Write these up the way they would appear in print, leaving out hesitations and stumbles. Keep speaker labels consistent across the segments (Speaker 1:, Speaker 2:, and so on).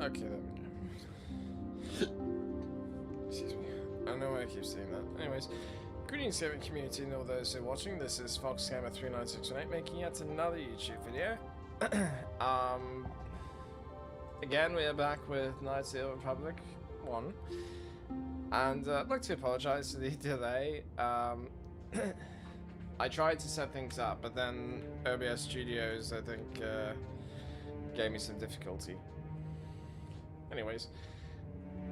Speaker 1: Okay, there we go. Excuse me. I don't know why I keep saying that. Anyways, greetings gaming community and all those who are watching. This is FoxGamer39618 making yet another YouTube video. Again, we are back with Knights of the Old Republic 1. And I'd like to apologize for the delay. I tried to set things up, but then OBS Studios, I think, gave me some difficulty. Anyways,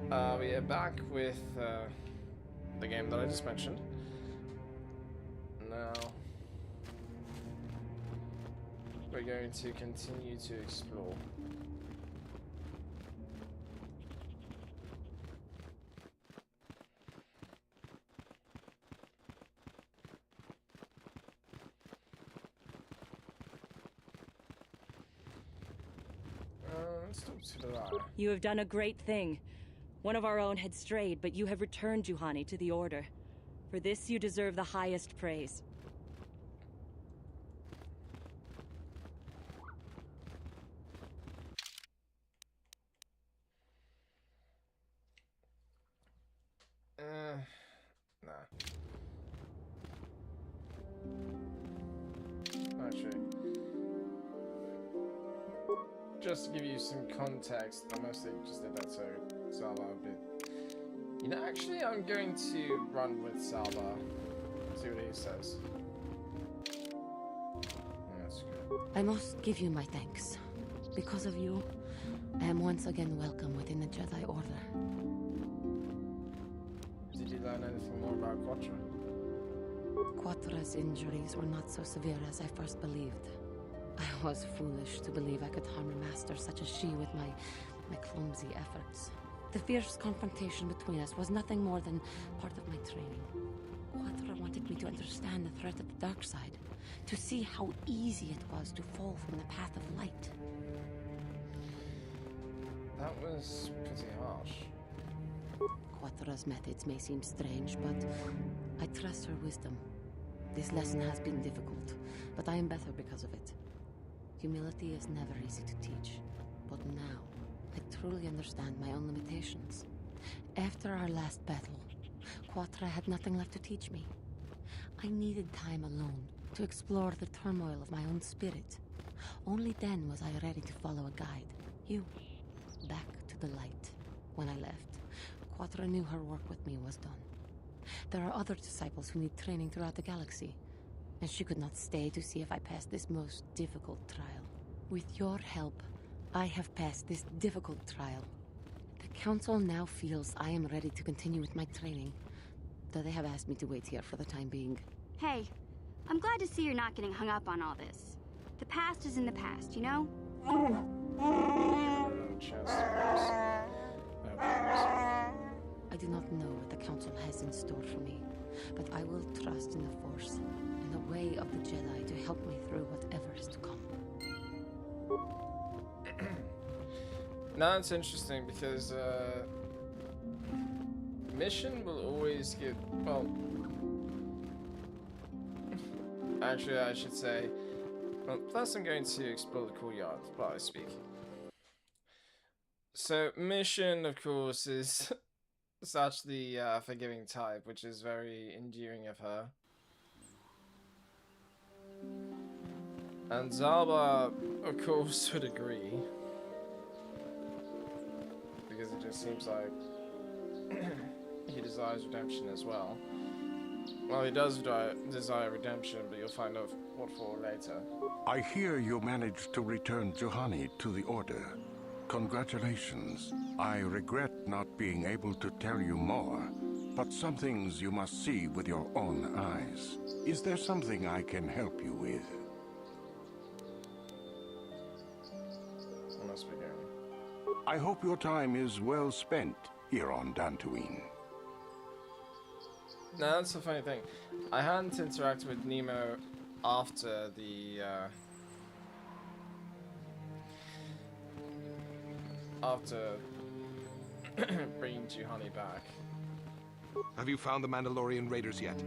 Speaker 1: we are back with the game that I just mentioned. Now, we're going to continue to explore. Let's talk to the right.
Speaker 2: You have done a great thing. One of our own had strayed, but you have returned Juhani to the Order. For this, you deserve the highest praise.
Speaker 1: Nah. Actually, just to give you some context, I mostly just did that so Salva a bit. You know, actually, I'm going to run with Salva. See what he says. That's good.
Speaker 3: I must give you my thanks. Because of you, I am once again welcome within the Jedi Order.
Speaker 1: Did you learn anything more about Quattro?
Speaker 3: Quattra's injuries were not so severe as I first believed. I was foolish to believe I could harm a master such as she with my clumsy efforts. The fierce confrontation between us was nothing more than part of my training. Quattra wanted me to understand the threat of the dark side, to see how easy it was to fall from the path of light.
Speaker 1: That was pretty harsh.
Speaker 3: Quattra's methods may seem strange, but I trust her wisdom. This lesson has been difficult, but I am better because of it. Humility is never easy to teach, but now I truly understand my own limitations. After our last battle, Quattra had nothing left to teach me. I needed time alone to explore the turmoil of my own spirit. Only then was I ready to follow a guide. You. Back to the light. When I left, Quattra knew her work with me was done. There are other disciples who need training throughout the galaxy, and she could not stay to see if I passed this most difficult trial. With your help, I have passed this difficult trial. The Council now feels I am ready to continue with my training, though they have asked me to wait here for the time being.
Speaker 4: Hey, I'm glad to see you're not getting hung up on all this. The past is in the past, you know?
Speaker 3: I do not know what the Council has in store for me, but I will trust in the Force and the way of the Jedi to help me through whatever is to come.
Speaker 1: Now it's interesting because mission will always give, well, actually I should say, well, first I'm going to explore the courtyard while I speak. So mission, of course, is such the forgiving type, which is very endearing of her. And Zalba, of course, would agree. Because it just seems like he desires redemption as well. Well, he does desire redemption, but you'll find out what for later.
Speaker 5: I hear you managed to return Juhani to the Order. Congratulations. I regret not being able to tell you more, but some things you must see with your own eyes. Is there something I can help you with?
Speaker 1: I must be going.
Speaker 5: I hope your time is well spent here on Dantooine.
Speaker 1: Now, that's the funny thing. I hadn't interacted with Nemo after the, after bringing Juhani back.
Speaker 6: Have you found the Mandalorian raiders yet?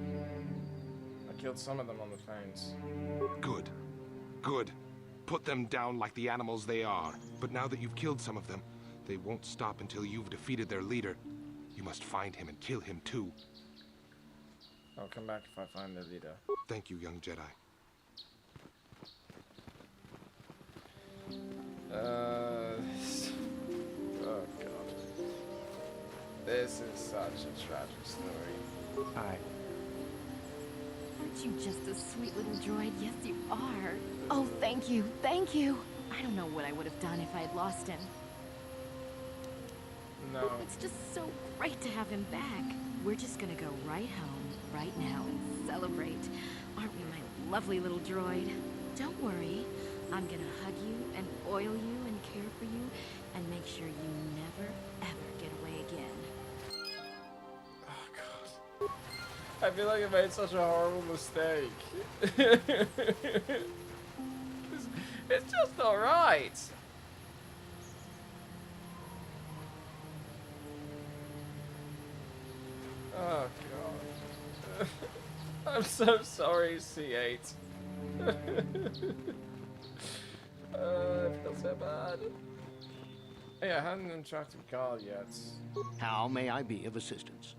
Speaker 1: I killed some of them on the plains.
Speaker 6: Good. Good. Put them down like the animals they are. But now that you've killed some of them, They won't stop until you've defeated their leader. You must find him and kill him too.
Speaker 1: I'll come back if I find the leader.
Speaker 6: Thank you, young Jedi.
Speaker 1: Oh god. This is such a tragic story.
Speaker 7: Hi.
Speaker 3: Aren't you just a sweet little droid? Yes, you are. Oh, thank you. Thank you. I don't know what I would have done if I had lost him.
Speaker 1: No.
Speaker 3: It's just so great to have him back. We're just gonna go right home, right now, and celebrate. Aren't we, my lovely little droid? Don't worry. I'm gonna hug you and oil you and care for you and make sure you never, ever get away again.
Speaker 1: Oh god. I feel like I made such a horrible mistake. It's just not right. Oh god. I'm so sorry, C8. I feel so bad. Hey, I hadn't interacted with Carl yet.
Speaker 7: How may I be of assistance?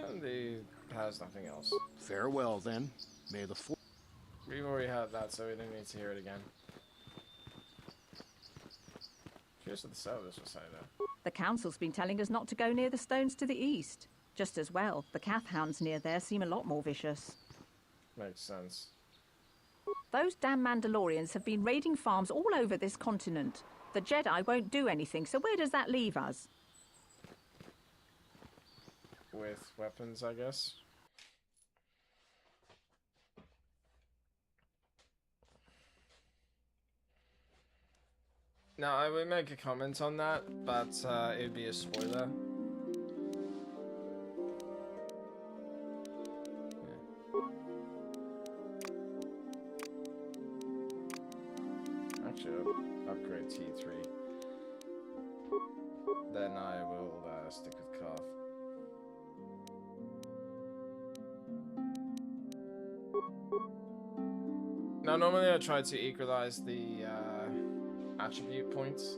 Speaker 1: And he has nothing else.
Speaker 7: Farewell, then. May the Force...
Speaker 1: We've already had that, so we don't need to hear it again. Curious what the service will say though.
Speaker 8: The council's been telling us not to go near the stones to the east. Just as well, the Cath hounds near there seem a lot more vicious.
Speaker 1: Makes sense.
Speaker 8: Those damn Mandalorians have been raiding farms all over this continent. The Jedi won't do anything, so where does that leave us?
Speaker 1: With weapons, I guess. Now, I would make a comment on that, but it would be a spoiler. Actually, I'll upgrade T3. Then I will stick with Carth. Now, normally I try to equalize the attribute points,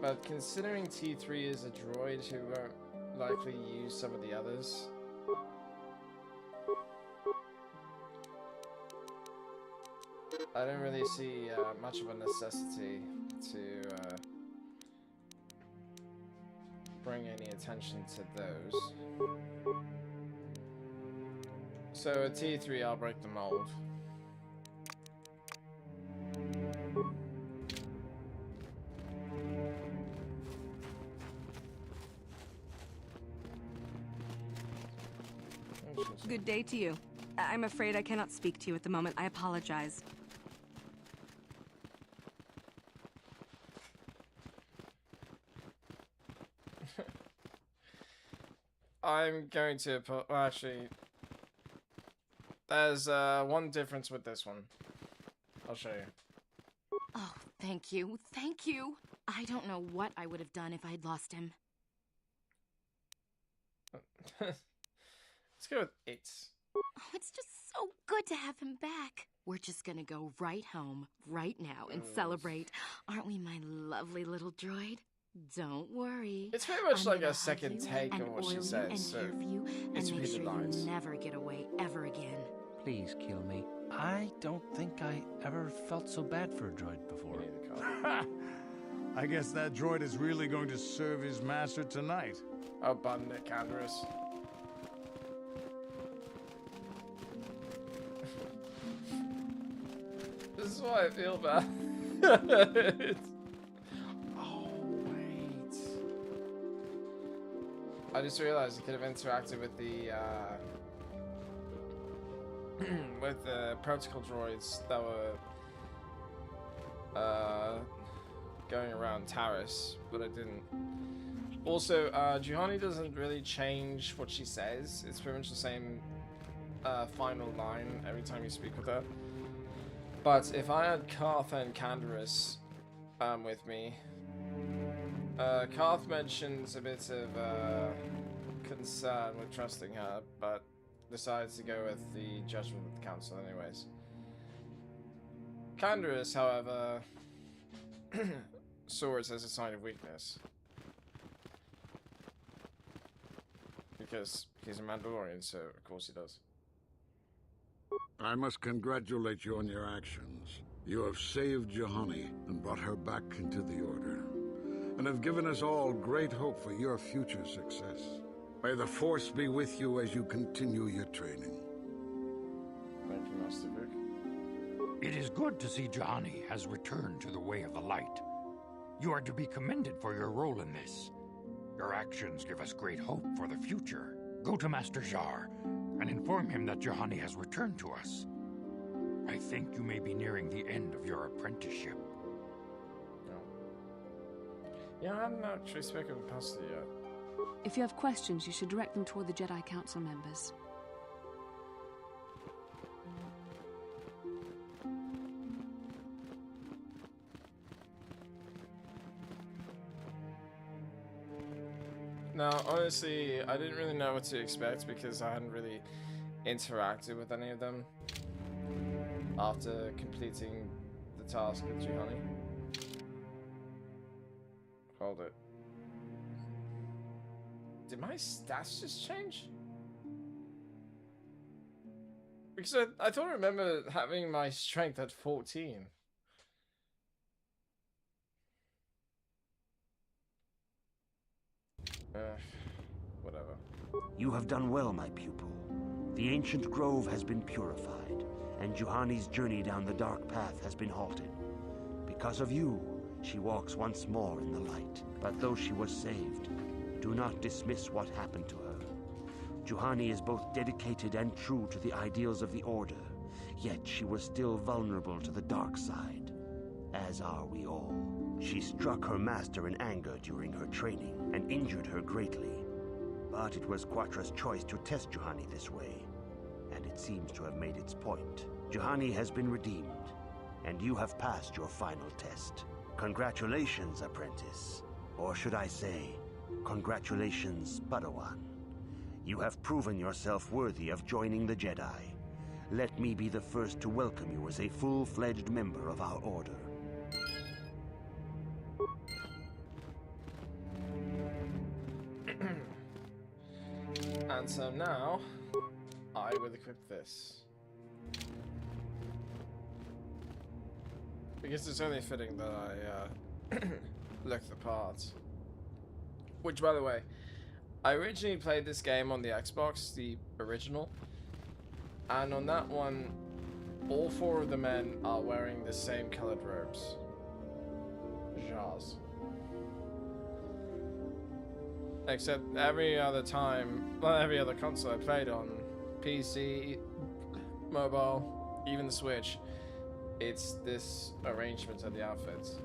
Speaker 1: but considering T3 is a droid who won't likely use some of the others, I don't really see much of a necessity to bring any attention to those. So at T3 I'll break the mold.
Speaker 9: Good day to you. I'm afraid I cannot speak to you at the moment. I apologize.
Speaker 1: I'm going to put, well, actually, there's one difference with this one. I'll show you.
Speaker 3: Oh, thank you. Thank you. I don't know what I would have done if I had lost him.
Speaker 1: Let's go with 8.
Speaker 3: Oh, it's just so good to have him back. We're just gonna go right home, right now, and celebrate. Aren't we, my lovely little droid? Don't worry.
Speaker 1: It's very much
Speaker 3: I'm
Speaker 1: like
Speaker 3: gonna
Speaker 1: a second
Speaker 3: hug you
Speaker 1: take
Speaker 3: and
Speaker 1: of what
Speaker 3: oil
Speaker 1: she
Speaker 3: you
Speaker 1: says,
Speaker 3: and
Speaker 1: so
Speaker 3: care for you and
Speaker 1: it's
Speaker 3: make
Speaker 1: repeated
Speaker 3: sure
Speaker 1: lines.
Speaker 3: you never get away ever again.
Speaker 10: Please kill me. I don't think I ever felt so bad for a droid before.
Speaker 11: I guess that droid is really going to serve his master tonight.
Speaker 1: Oh, button it, Canderous. This is why I feel bad. Oh, wait. I just realized you could have interacted with the, with the protocol droids that were, going around Taris, but I didn't. Also, Juhani doesn't really change what she says. It's pretty much the same, final line every time you speak with her. But if I had Carth and Canderous with me, Carth mentions a bit of concern with trusting her, but decides to go with the judgment of the council anyways. Canderous, however, swords as a sign of weakness. Because he's a Mandalorian, so of course he does.
Speaker 5: I must congratulate you on your actions. You have saved Juhani and brought her back into the Order, and have given us all great hope for your future success. May the Force be with you as you continue your training.
Speaker 1: Thank you, Master Vic.
Speaker 12: It is good to see Juhani has returned to the way of the light. You are to be commended for your role in this. Your actions give us great hope for the future. Go to Master Jar and inform him that Juhani has returned to us. I think you may be nearing the end of your apprenticeship.
Speaker 1: No. Yeah, I haven't actually spoken with Pastor yet.
Speaker 9: If you have questions, you should direct them toward the Jedi Council members.
Speaker 1: Now, honestly, I didn't really know what to expect because I hadn't really interacted with any of them after completing the task with Juhani. Hold it. Did my stats just change? Because I thought I remember having my strength at 14. Whatever.
Speaker 13: You have done well, my pupil. The ancient grove has been purified, and Juhani's journey down the dark path has been halted. Because of you, she walks once more in the light. But though she was saved, do not dismiss what happened to her. Juhani is both dedicated and true to the ideals of the Order, yet she was still vulnerable to the dark side, as are we all. She struck her master in anger during her training and injured her greatly. But it was Quatra's choice to test Juhani this way, and it seems to have made its point. Juhani has been redeemed, and you have passed your final test. Congratulations, apprentice. Or should I say, congratulations, Padawan. You have proven yourself worthy of joining the Jedi. Let me be the first to welcome you as a full-fledged member of our Order.
Speaker 1: And so now, I will equip this. Because it's only fitting that I look the part. Which, by the way, I originally played this game on the Xbox, the original. And on that one, all 4 of the men are wearing the same colored robes. Jars. Except every other time, well, every other console I played on, PC, mobile, even the Switch, it's this arrangement of the outfits.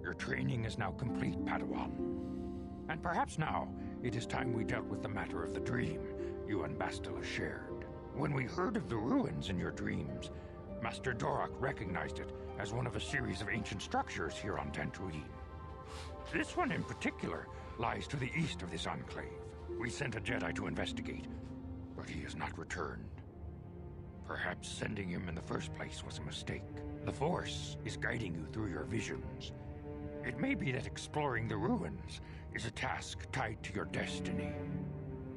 Speaker 12: Your training is now complete, Padawan. And perhaps now, it is time we dealt with the matter of the dream you and Bastila shared. When we heard of the ruins in your dreams, Master Dorak recognized it as one of a series of ancient structures here on Dantooine. This one in particular lies to the east of this enclave. We sent a Jedi to investigate, but he has not returned. Perhaps sending him in the first place was a mistake. The Force is guiding you through your visions. It may be that exploring the ruins is a task tied to your destiny.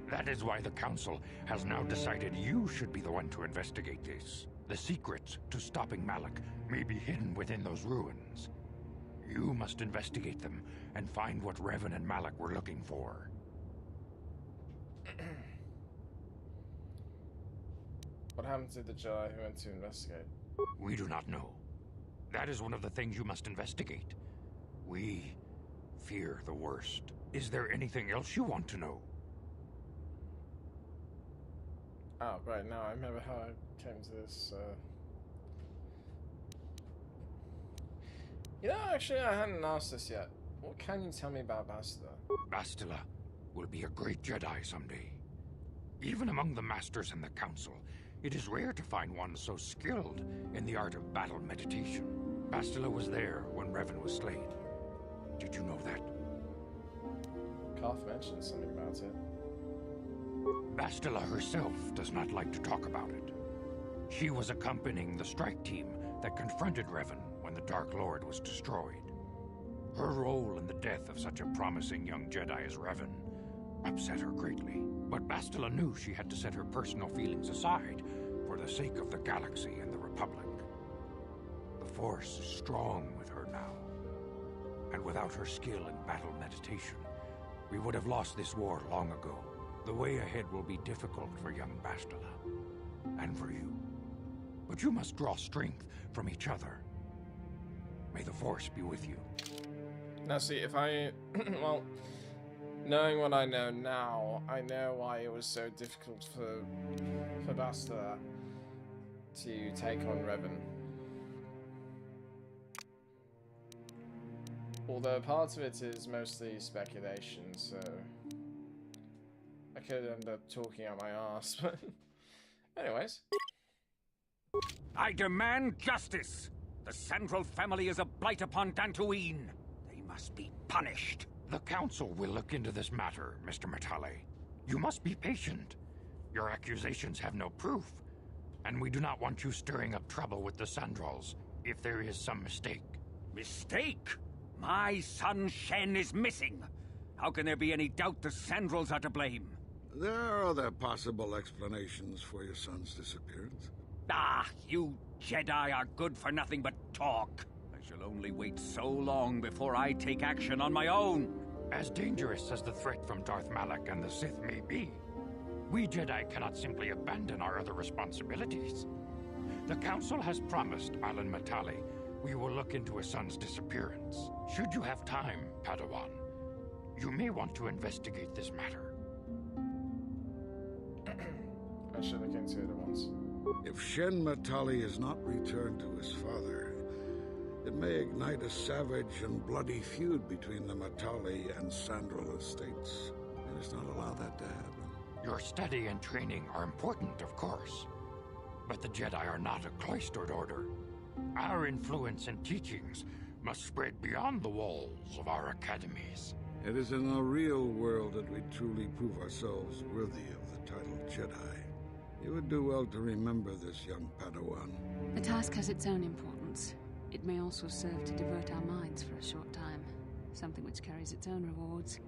Speaker 12: That is why the Council has now decided you should be the one to investigate this. The secrets to stopping Malak may be hidden within those ruins. You must investigate them and find what Revan and Malak were looking for.
Speaker 1: What happened to the Jedi who went to investigate?
Speaker 12: We do not know. That is one of the things you must investigate. We fear the worst. Is there anything else you want to know?
Speaker 1: Oh, right, now I remember how I came to this, You know, actually, I hadn't asked this yet. What can you tell me about Bastila?
Speaker 12: Bastila will be a great Jedi someday. Even among the Masters and the Council, it is rare to find one so skilled in the art of battle meditation. Bastila was there when Revan was slain. Did you know that?
Speaker 1: Carth mentioned something about it.
Speaker 12: Bastila herself does not like to talk about it. She was accompanying the strike team that confronted Revan when the Dark Lord was destroyed. Her role in the death of such a promising young Jedi as Revan upset her greatly. But Bastila knew she had to set her personal feelings aside for the sake of the galaxy and the Republic. The Force is strong with her now, and without her skill in battle meditation, we would have lost this war long ago. The way ahead will be difficult for young Bastila, and for you. But you must draw strength from each other. May the Force be with you.
Speaker 1: Now see, if I... well, knowing what I know now, I know why it was so difficult for Bastila to take on Revan. Although part of it is mostly speculation, so I could end up talking out my ass, but anyways.
Speaker 14: I demand justice! The Sandral family is a blight upon Dantooine. They must be punished.
Speaker 12: The Council will look into this matter, Mr. Matale. You must be patient. Your accusations have no proof, and we do not want you stirring up trouble with the Sandrals if there is some mistake.
Speaker 14: Mistake? My son Shen is missing. How can there be any doubt the Sandrals are to blame?
Speaker 11: There are other possible explanations for your son's disappearance.
Speaker 14: Ah, you Jedi are good for nothing but talk. I shall only wait so long before I take action on my own.
Speaker 12: As dangerous as the threat from Darth Malak and the Sith may be, we Jedi cannot simply abandon our other responsibilities. The Council has promised Alan Matale we will look into his son's disappearance. Should you have time, Padawan, you may want to investigate this matter.
Speaker 1: I should look into it at once.
Speaker 11: If Shen Matale is not returned to his father, it may ignite a savage and bloody feud between the Matale and Sandral estates. We must not allow that to happen.
Speaker 12: Your study and training are important, of course, but the Jedi are not a cloistered order. Our influence and teachings must spread beyond the walls of our academies.
Speaker 11: It is in the real world that we truly prove ourselves worthy of the title Jedi. You would do well to remember this, young Padawan.
Speaker 15: The task has its own importance. It may also serve to divert our minds for a short time. Something which carries its own rewards.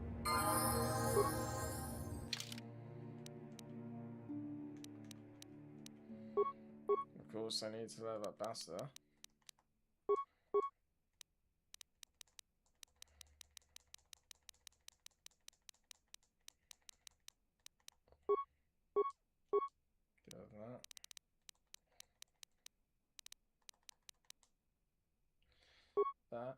Speaker 1: Of course, I need to level up Bastila. Get over that. That.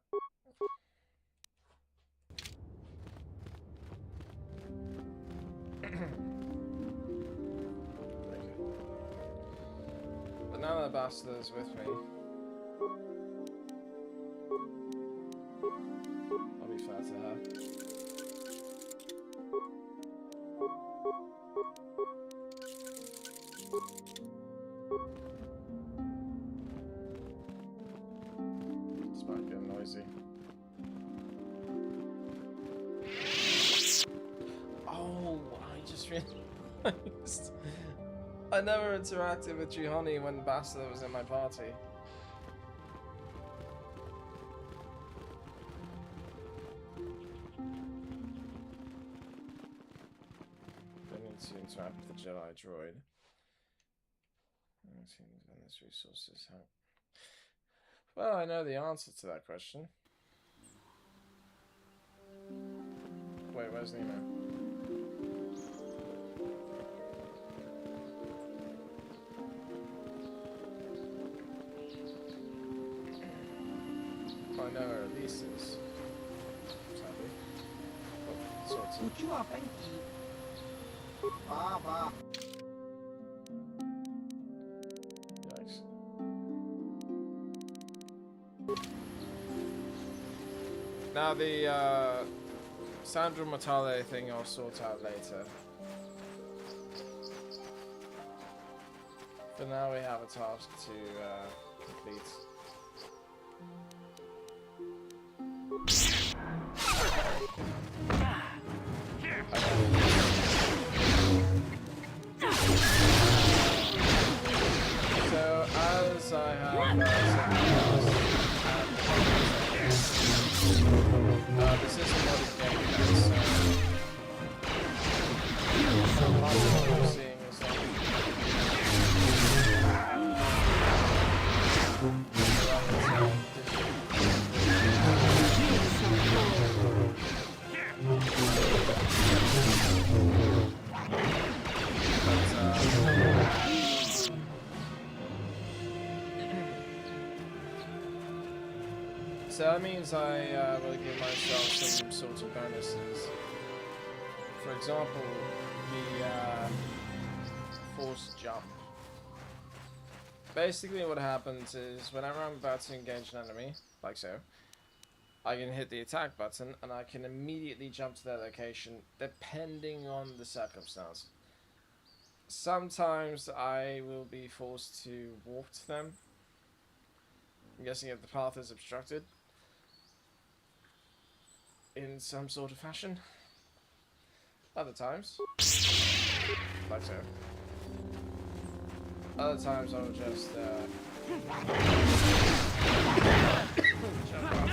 Speaker 1: But now that Bastila's with me, I'll be fair to her. This might get noisy. Oh, I just realized I never interacted with Juhani when Bastila was in my party. Don't need to interact with the Jedi droid. This resources help. Well, I know the answer to that question. Wait, where's Nemo? I know where Elise is. Sadly. Oh, sorted. Yikes. Now the Sandral Matale thing I'll sort out later. For now we have a task to complete. So as I have This is a modded game, guys, so a lot of what we're seeing is so that means I will give myself some sort of bonuses. For example, the forced jump. Basically what happens is whenever I'm about to engage an enemy, like so, I can hit the attack button and I can immediately jump to their location depending on the circumstance. Sometimes I will be forced to walk to them. I'm guessing if the path is obstructed in some sort of fashion. Other times, like so. Other times I will just jump out.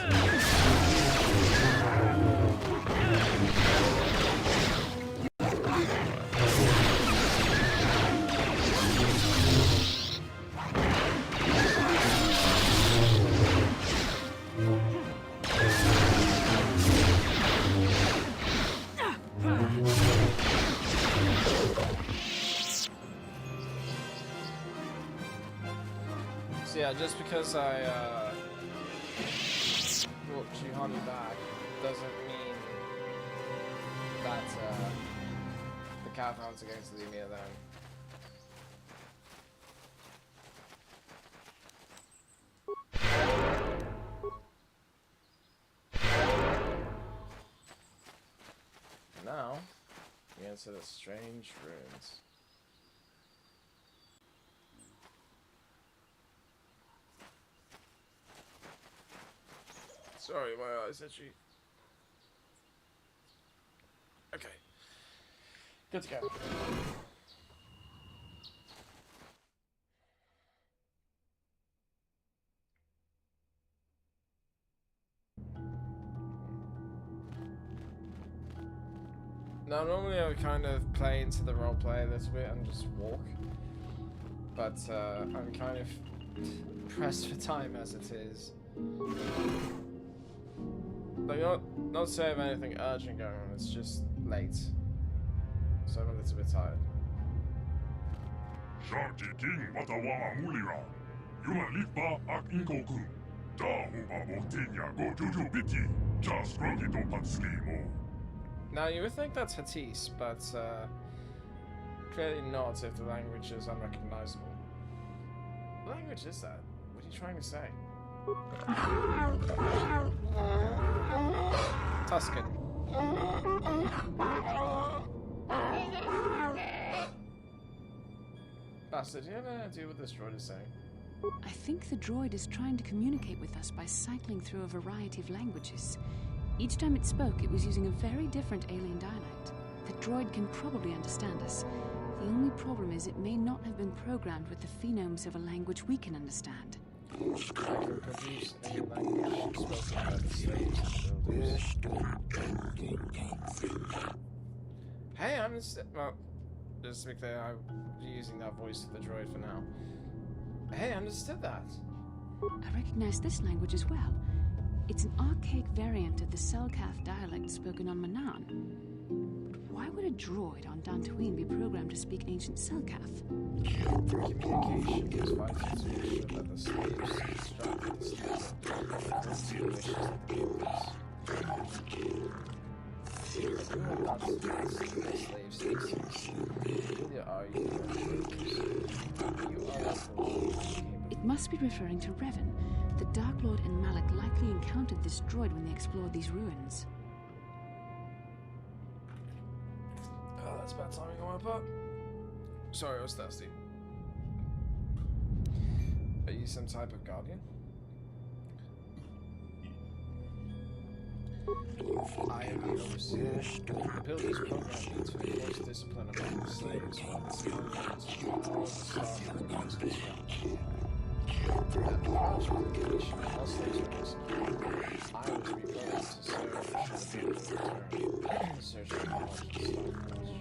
Speaker 1: So yeah, just because I brought Juhani back doesn't mean that the Cathounds are going to leave me alone. Now, we enter the strange ruins. Sorry, my eyes itchy. Okay. Good to go. Now, normally I would kind of play into the roleplay a little bit and just walk. But I'm kind of pressed for time as it is. Like, not to say I have anything urgent going on, it's just late. So I'm a little bit tired.
Speaker 16: Sharky King Watawa Mulira. Yuma Lipa Ak Inkoku. Da Huba Botinya Go Juju Biti. Just Rocky to Patslimo.
Speaker 1: Now you would think that's Hattis, but clearly not if the language is unrecognizable. What language is that? What are you trying to say? Tuscan. Bastard, do you have any idea what this droid is saying?
Speaker 15: I think the droid is trying to communicate with us by cycling through a variety of languages. Each time it spoke, it was using a very different alien dialect. The droid can probably understand us. The only problem is it may not have been programmed with the phonemes of a language we can understand.
Speaker 1: Hey, I'm well, just to be clear, I'm using that voice for the droid for now. Hey, I understood that.
Speaker 15: I recognize this language as well. It's an archaic variant of the Selkath dialect spoken on Manaan. But why would a droid on Dantooine be programmed to speak ancient Selkath?
Speaker 1: Communication is vital to ensure that the slaves instruct the slaves
Speaker 15: It must be referring to Revan. The Dark Lord and Malak likely encountered this droid when they explored these ruins.
Speaker 1: Oh, that's bad timing on my part. Sorry, I was thirsty. Are you some type of guardian? I am the overseer. The Pilgrims program you to enforce discipline among the slaves while the civilians are all the staff of the charged with the completion of all slaves were executed, I was reprogramed to serve search for knowledge of the Starforge.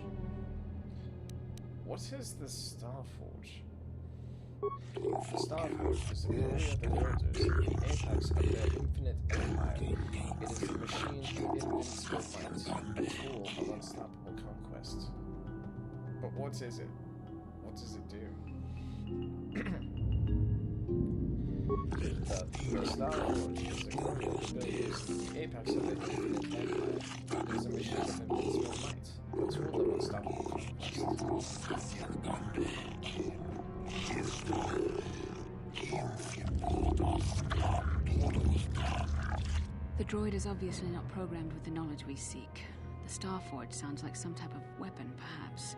Speaker 1: What is the Starforge? The Starforge is the glory of the builders, the apex of their infinite empire. It is the machine of invincible might, a tool of unstoppable conquest. But what is it? What does it do? The Starforge is the glory of the builders, the apex of their infinite empire. It is a machine of invincible might, a tool of unstoppable conquest.
Speaker 15: The droid is obviously not programmed with the knowledge we seek. The Starforge sounds like some type of weapon, perhaps.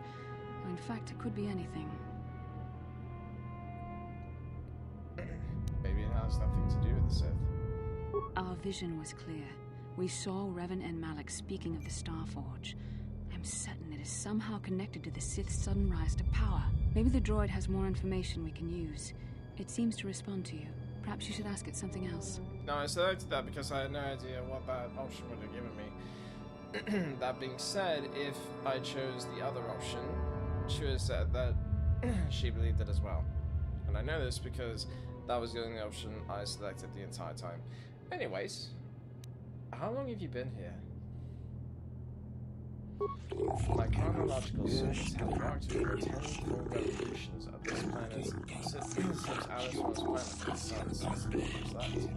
Speaker 15: Or in fact, it could be anything.
Speaker 1: Maybe it has nothing to do with the Sith.
Speaker 15: Our vision was clear. We saw Revan and Malak speaking of the Starforge. I'm certain it is somehow connected to the Sith's sudden rise to power. Maybe the droid has more information we can use. It seems to respond to you. Perhaps you should ask it something else.
Speaker 1: No, I selected that because I had no idea what that option would have given me. That being said, if I chose the other option, she would have said that she believed it as well. And I know this because that was the only option I selected the entire time. Anyways, how long have you been here? My chronological searches have marked over 10 full revolutions of this planet since Alice was planet and sun since the years left.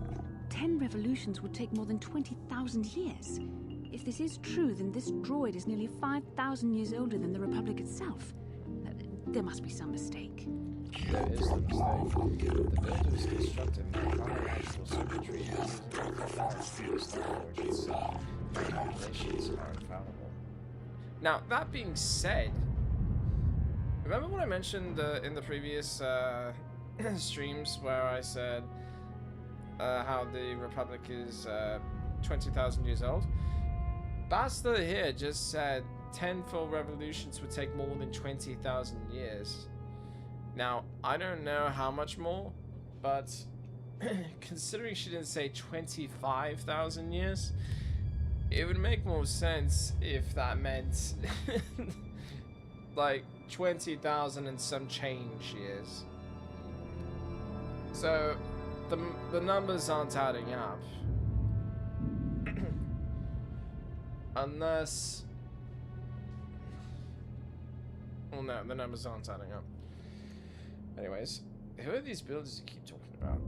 Speaker 15: 10 revolutions would take more than 20,000 years. If this is true, then this droid is nearly 5,000 years older than the Republic itself. There must be some mistake.
Speaker 1: There is the mistake. The builders constructed my chronological circuitry using the technology of the Starforge itself. My calculations are infallible. Now, that being said, remember what I mentioned in the previous streams where I said how the Republic is 20,000 years old? Bastard here just said 10 full revolutions would take more than 20,000 years. Now, I don't know how much more, but considering she didn't say 25,000 years, it would make more sense if that meant like 20,000 and some change years. So the numbers aren't adding up. Unless... Well, no, the numbers aren't adding up. Anyways, who are these builders you keep talking about?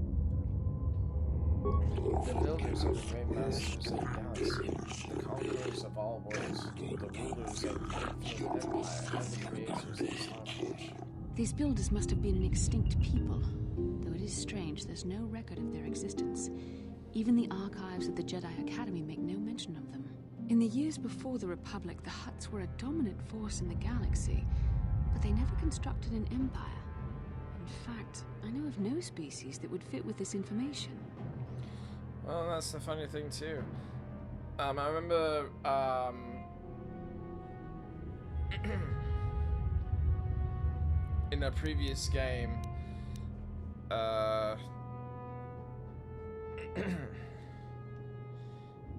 Speaker 1: The builders are the great masters of the galaxy, the conquerors of all worlds, the rulers of the infinite empire, and the creators of the Starforge.
Speaker 15: These builders must have been an extinct people. Though it is strange, there's no record of their existence. Even the archives of the Jedi Academy make no mention of them. In the years before the Republic, the Hutts were a dominant force in the galaxy, but they never constructed an empire. In fact, I know of no species that would fit with this information.
Speaker 1: Well, that's the funny thing too. I remember in a previous game, we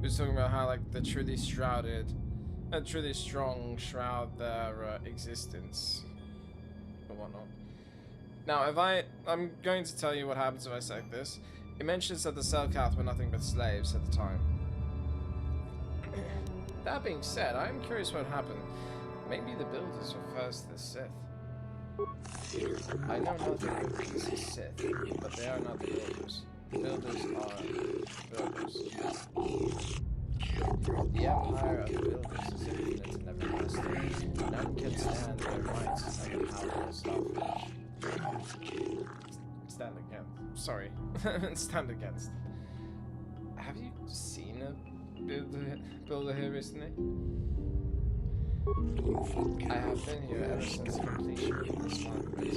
Speaker 1: was talking about how like the truly shrouded and truly strong shroud their existence and whatnot. Now, I'm going to tell you what happens if I select this. It mentions that the Selkath were nothing but slaves at the time. That being said, I am curious what happened. Maybe the builders were first the Sith. I know nothing of the Sith, but they are not the builders. The builders are builders. The empire of the builders is infinite and everlasting. None can stand their rights and the power of Starforge. Stand against. Sorry. Stand against. Have you seen a builder here recently? I have been here ever since the completion of this monument.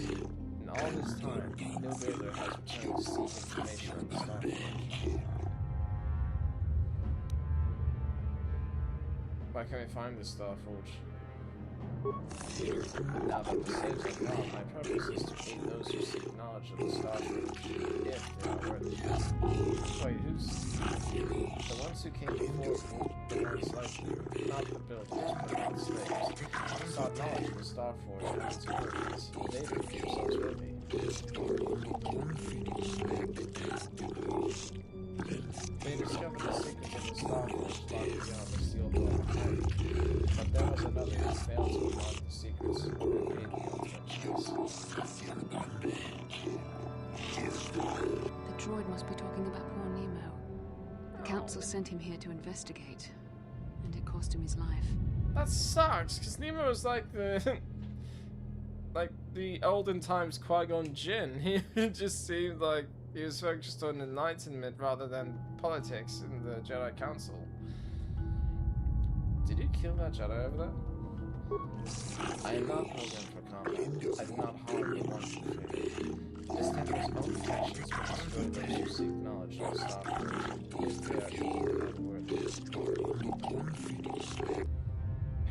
Speaker 1: In all this time, no builder has returned to seek information on the Starforge. Why can't we find the Starforge? Now that the slaves are gone, my purpose is to aid those who seek knowledge of the Starforge, if they are worthy. It's like, not the builders, but not the slaves. Sought knowledge of the Starforge and its abilities. They would keep themselves worthy. They discovered the secret of the Starforge locked beyond the sealed door of Harry. But there was another who failed to unlock the secrets or repeat the
Speaker 15: The droid must be talking about poor Nemo. The Council sent him here to investigate, and it cost him his life.
Speaker 1: That sucks, because Nemo was like the... like the olden times Qui-Gon Jinn. He just seemed like he was focused on enlightenment rather than politics in the Jedi Council. Did you kill that Jedi over there? I am not programmed for combat. I do not harm anyone for free. This temple's own factions will destroy those who seek knowledge of Starforge, if they are equal and worthy.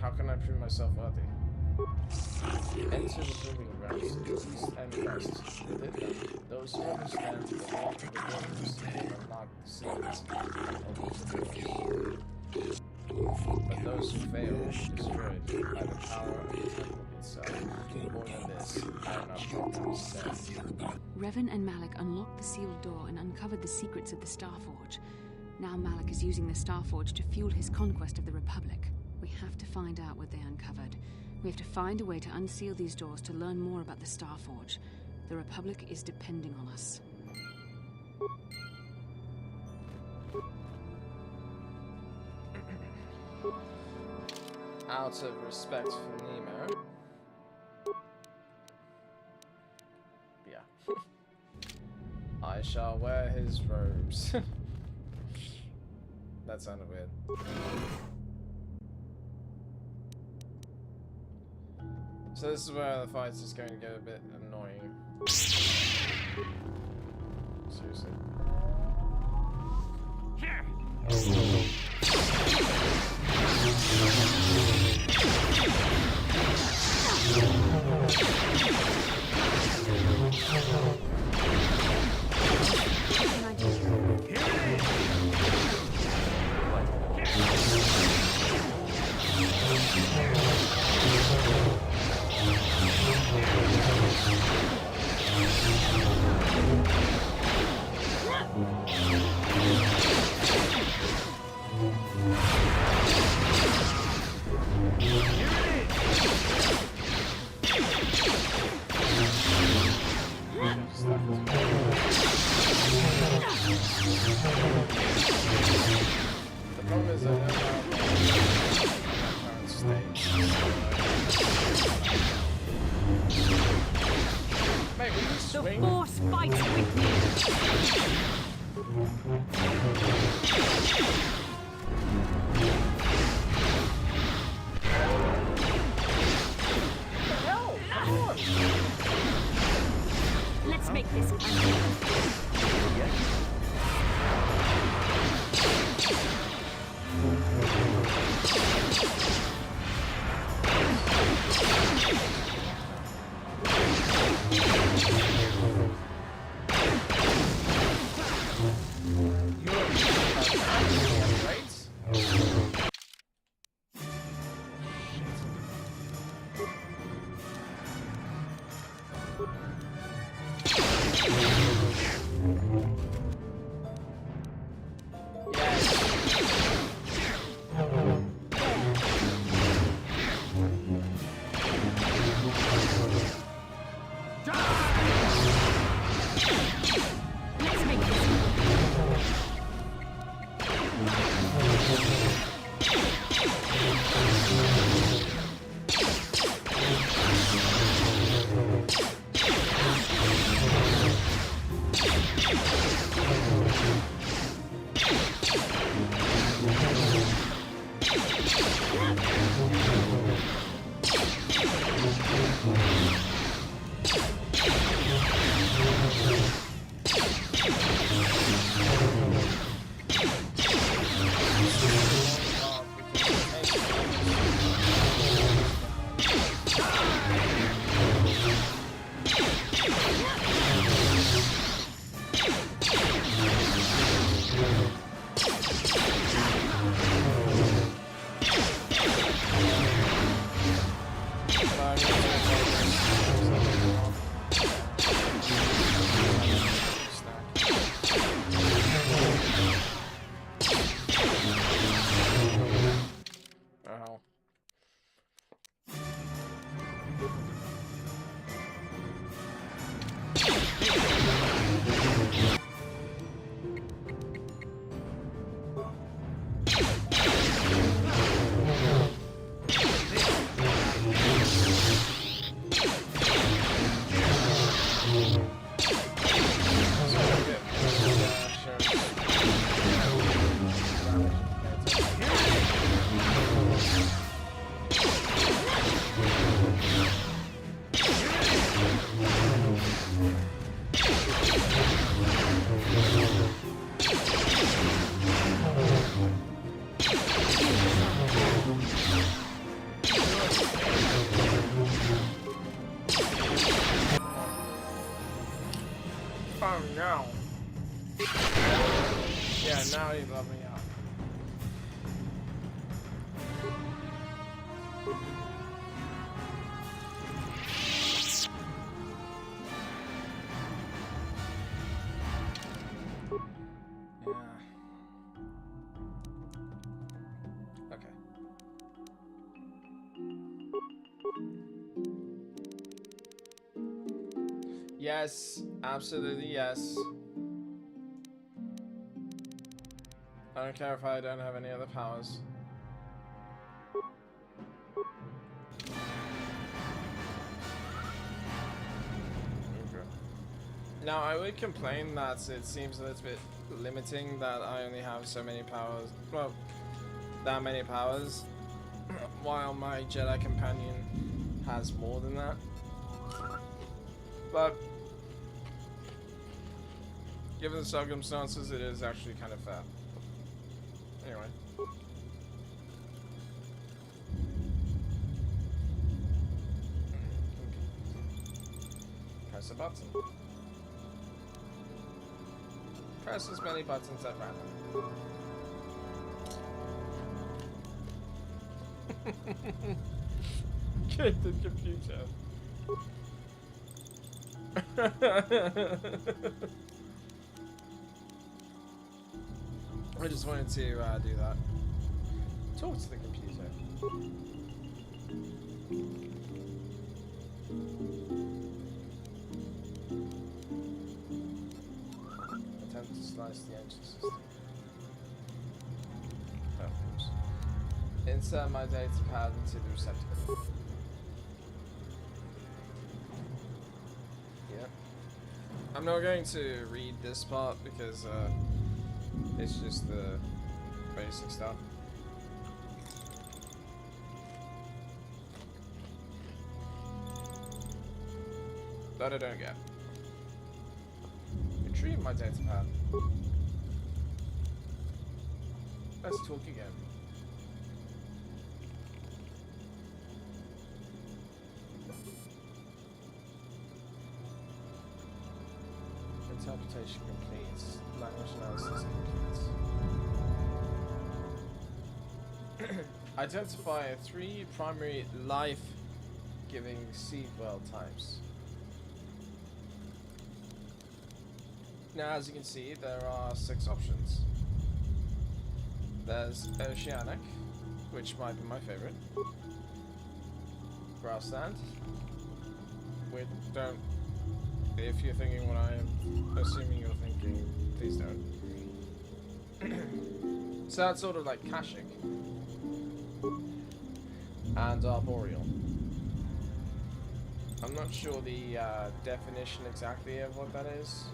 Speaker 1: How can I prove myself worthy? Enter the proving grounds east and west. Within them, those who understand the law of the builders will unlock the secrets and open the doors. But those who fail will be destroyed by the power of the temple itself. More than this, I am not programmed to stand.
Speaker 15: Revan and Malak unlocked the sealed door and uncovered the secrets of the Starforge. Now Malak is using the Starforge to fuel his conquest of the Republic. We have to find out what they uncovered. We have to find a way to unseal these doors to learn more about the Starforge. The Republic is depending on us.
Speaker 1: Out of respect for Nemo. Yeah. I shall wear his robes. That sounded weird. So this is where the fight is going to get a bit annoying. Seriously. The problem is that current state. Mate, we can swing.
Speaker 8: The Force fights with me. Let's make this
Speaker 1: You're Oh no. Yeah, now he let me out. Okay. Yes, absolutely yes. I don't care if I don't have any other powers. Okay. Now, I would complain that it seems a little bit limiting that I only have so many powers. Well, that many powers, while my Jedi companion has more than that. But given the circumstances, it is actually kind of fair. Anyway. Press a button. Press as many buttons at random. Get the computer. I just wanted to do that. Talk to the computer. Attempt to slice the engine system. Oh, oops. Insert my data pad into the receptacle. Yeah. I'm not going to read this part because it's just the basic stuff. That I don't get. Retrieve my data pad. Let's talk again. Interpretation complete. Language analysis complete. Identify 3 primary life-giving seed world types. Now, as you can see, there are 6 options. There's Oceanic, which might be my favorite. Grassland. Wait, don't. If you're thinking what I am assuming you're thinking, please don't. So that's sort of like Kashyyyk. And Arboreal. I'm not sure the definition exactly of what that is.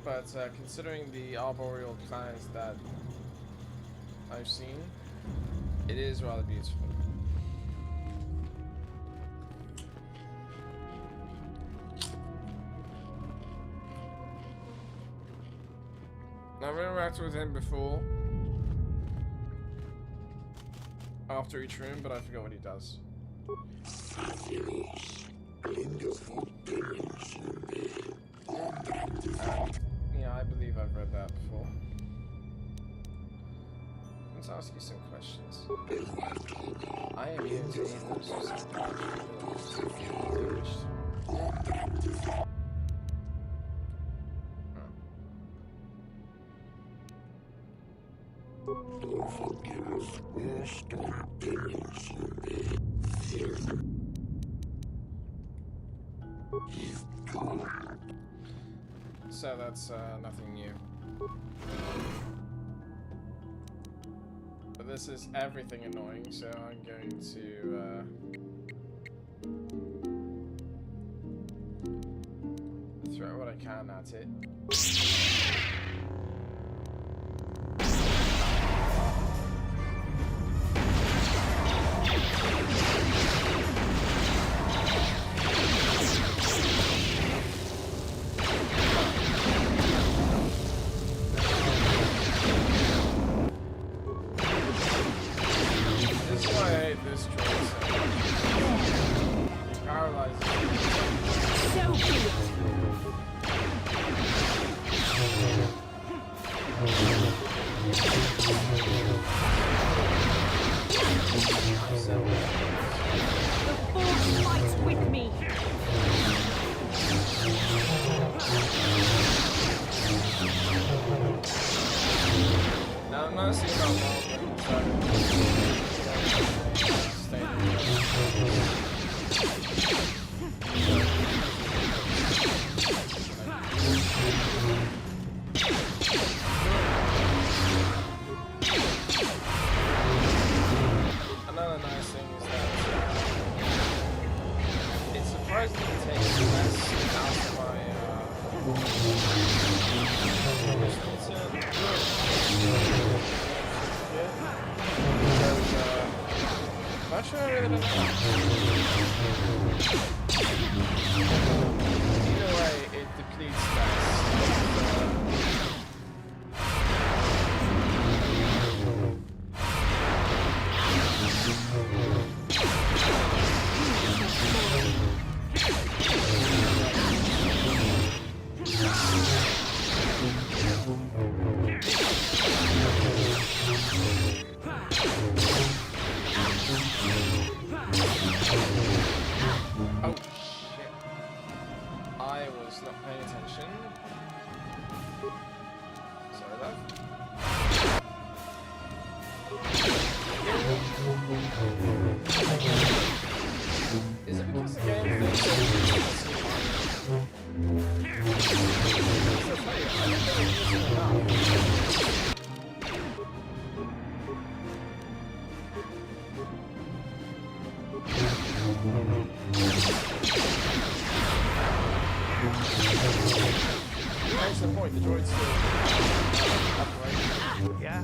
Speaker 1: But considering the Arboreal planets that I've seen, it is rather beautiful. I've interacted with him before, after each room, but I forgot what he does. Yeah, I believe I've read that before. Let's ask you some questions. I am here to aid those who So that's nothing new. But this is everything annoying, so I'm going to throw what I can at it. another thing about Wildlands another nice thing is that it surprisingly takes less out of my not sure I really don't know. Either way, it depletes less. Oh shit. I was not paying attention. Sorry love. Is it because the game thinks that That's the point, the droid's still upright. Yeah.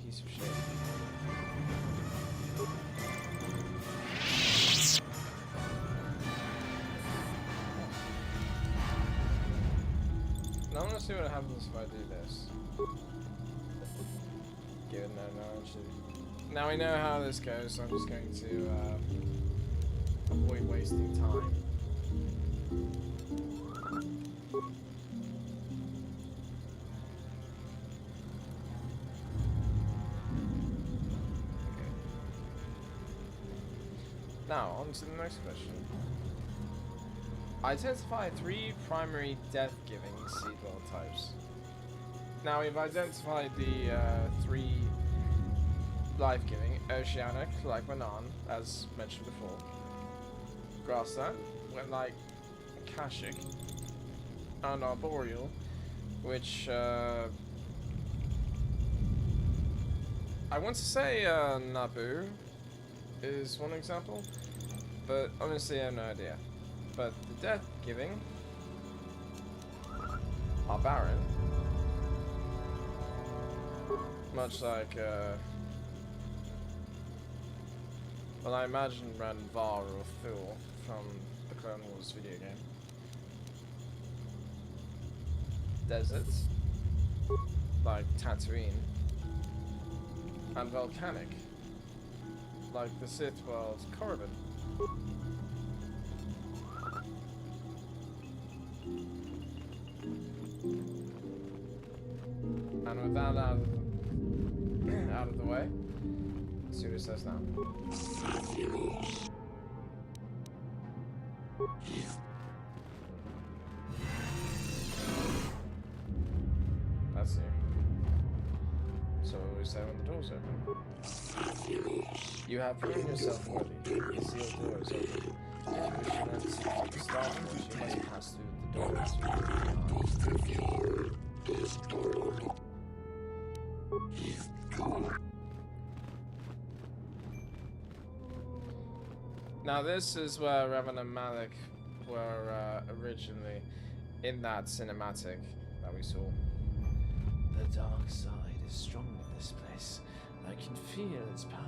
Speaker 1: Piece of shit. Now I want to see what happens if I do this. Give it no actually. Now we know how this goes, so I'm just going to avoid wasting time. Now, on to the next question. Identify 3 primary death-giving seedwell types. Now, we've identified the 3 life-giving: oceanic, like Manan, as mentioned before; grassland, like Kashyyyk; and arboreal, which I want to say Naboo is one example, but honestly I have no idea. But the death-giving are barren, much like well, I imagine Ranvar or Thul from the Clone Wars video game. Deserts, like Tatooine, and volcanic, like the Sith world Korriban. And with that out of the way, let's see what it says now. That's new. So what do we say when the door's open? You have proven yourself worthy. The sealed door is open. If you wish to learn the secret of the Star Wars, you must pass through the doors. Now this is where Revan and Malak were originally in that cinematic that we saw.
Speaker 17: The dark side is strong in this place. I can feel its power.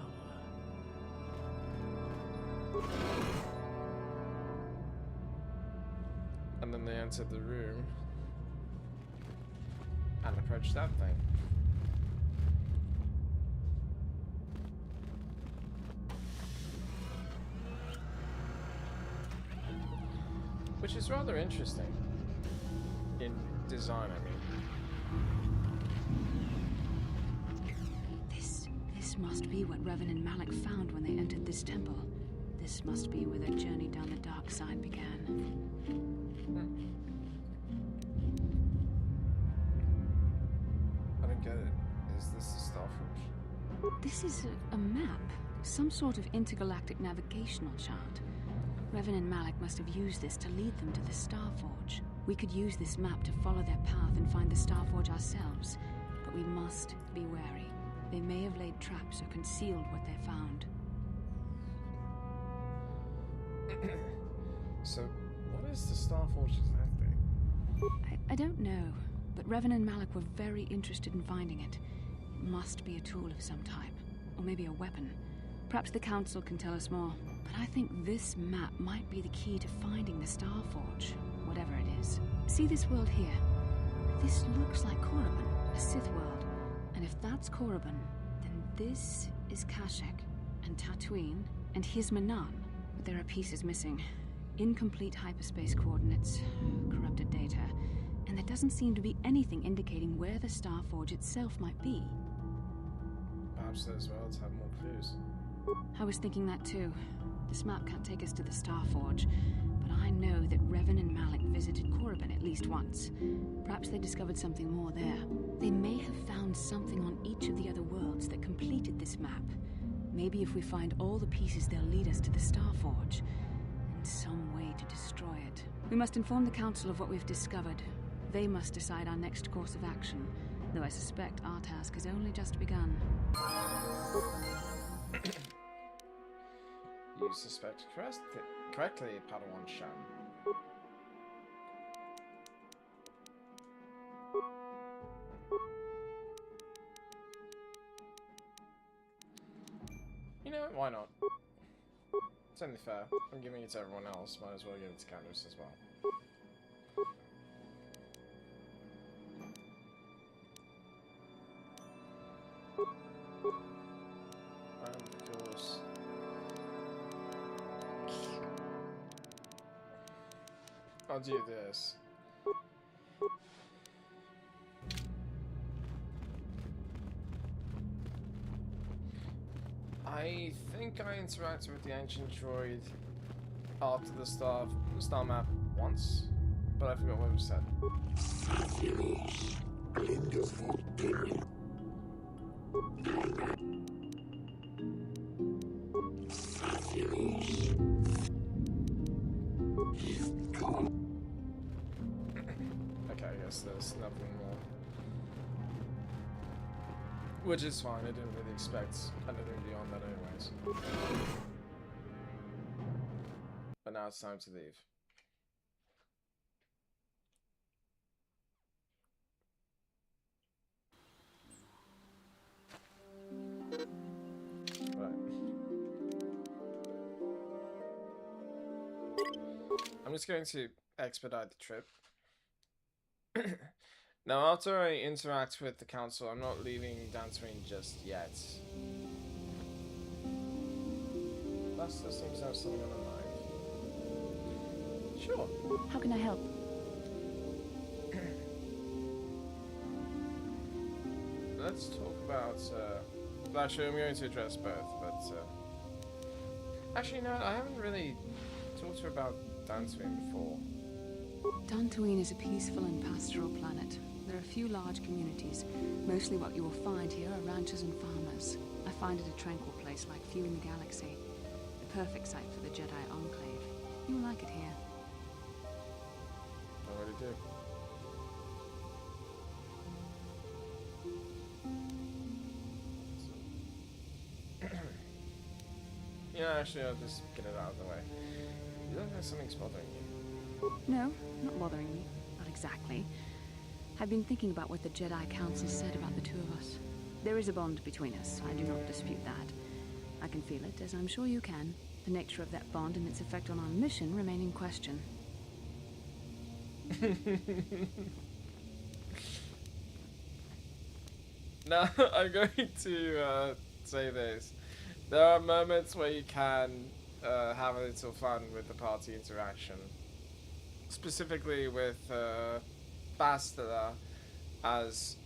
Speaker 1: And then they entered the room. and approach that thing. Which is rather interesting in design, I mean.
Speaker 15: This must be what Revan and Malik found when they entered this temple. This must be where their journey down the dark side began.
Speaker 1: I don't get it. Is this the Starforge?
Speaker 15: This is a map. Some sort of intergalactic navigational chart. Revan and Malik must have used this to lead them to the Starforge. We could use this map to follow their path and find the Starforge ourselves, but we must be wary. They may have laid traps or concealed what they found.
Speaker 1: So, what is the Starforge exactly?
Speaker 15: I don't know, but Revan and Malik were very interested in finding it. It must be a tool of some type, or maybe a weapon. Perhaps the Council can tell us more, but I think this map might be the key to finding the Starforge, whatever it is. See this world here? This looks like Korriban, a Sith world. And if that's Korriban, then this is Kashyyyk, and Tatooine, and here's Manaan. But there are pieces missing. Incomplete hyperspace coordinates, corrupted data, and there doesn't seem to be anything indicating where the Starforge itself might be.
Speaker 1: Perhaps those worlds have more clues.
Speaker 15: I was thinking that too. This map can't take us to the Starforge, but I know that Revan and Malik visited Korriban at least once. Perhaps they discovered something more there. They may have found something on each of the other worlds that completed this map. Maybe if we find all the pieces, they'll lead us to the Starforge, and some way to destroy it. We must inform the Council of what we've discovered. They must decide our next course of action, though I suspect our task has only just begun.
Speaker 1: You suspect correctly, Padawan Shan. You know, why not? It's only fair. I'm giving it to everyone else, might as well give it to Candace as well. And of course... I'll do this. I think I interacted with the ancient droid after the star map once, but I forgot what was said. Okay, I guess there's nothing more. Which is fine, I didn't really expect anything beyond that anyways. But now it's time to leave. Right. I'm just going to expedite the trip. Now, after I interact with the Council, I'm not leaving Dantooine just yet. Buster seems to have something on her mind. Sure.
Speaker 15: How can I help?
Speaker 1: Let's talk about, actually, I'm going to address both, but, actually, no, I haven't really talked to her about Dantooine before.
Speaker 15: Dantooine is a peaceful and pastoral planet. There are a few large communities. Mostly what you will find here are ranchers and farmers. I find it a tranquil place like few in the galaxy. The perfect site for the Jedi Enclave. You will like it here.
Speaker 1: I already do. Yeah, actually, I'll just get it out of the way. You don't think something's bothering you?
Speaker 15: No, not bothering me. Not exactly. I've been thinking about what the Jedi Council said about the two of us. There is a bond between us. I do not dispute that. I can feel it, as I'm sure you can. The nature of that bond and its effect on our mission remain in question.
Speaker 1: Now, I'm going to say this. There are moments where you can have a little fun with the party interaction. Specifically with Bastila as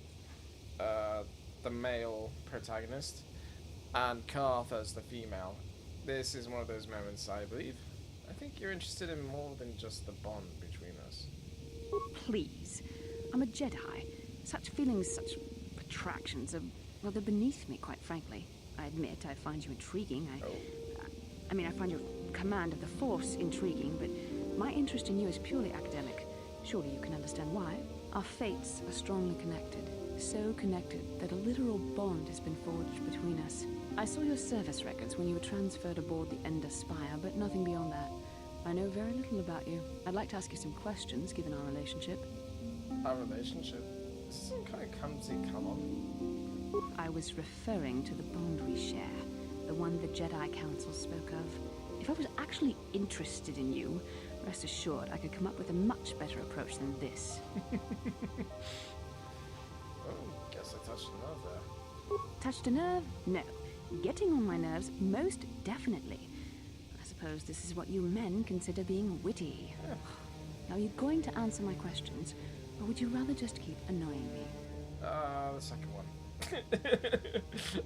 Speaker 1: the male protagonist and Karth as the female. This is one of those moments, I believe. I think you're interested in more than just the bond between us.
Speaker 15: Please. I'm a Jedi. Such feelings, such attractions are, well, they're beneath me, quite frankly. I admit I find you intriguing. I mean, I find your command of the Force intriguing, but my interest in you is purely academic. Surely you can understand why. Our fates are strongly connected. So connected that a literal bond has been forged between us. I saw your service records when you were transferred aboard the Ender Spire, but nothing beyond that. I know very little about you. I'd like to ask you some questions, given our relationship.
Speaker 1: Our relationship? This is some kind of clumsy come-on.
Speaker 15: I was referring to the bond we share, the one the Jedi Council spoke of. If I was actually interested in you, rest assured I could come up with a much better approach than this.
Speaker 1: Oh, guess I touched a nerve there.
Speaker 15: Touched a nerve? No. Getting on my nerves, most definitely. I suppose this is what you men consider being witty.
Speaker 1: Yeah.
Speaker 15: Now, are you going to answer my questions, or would you rather just keep annoying me?
Speaker 1: The second one.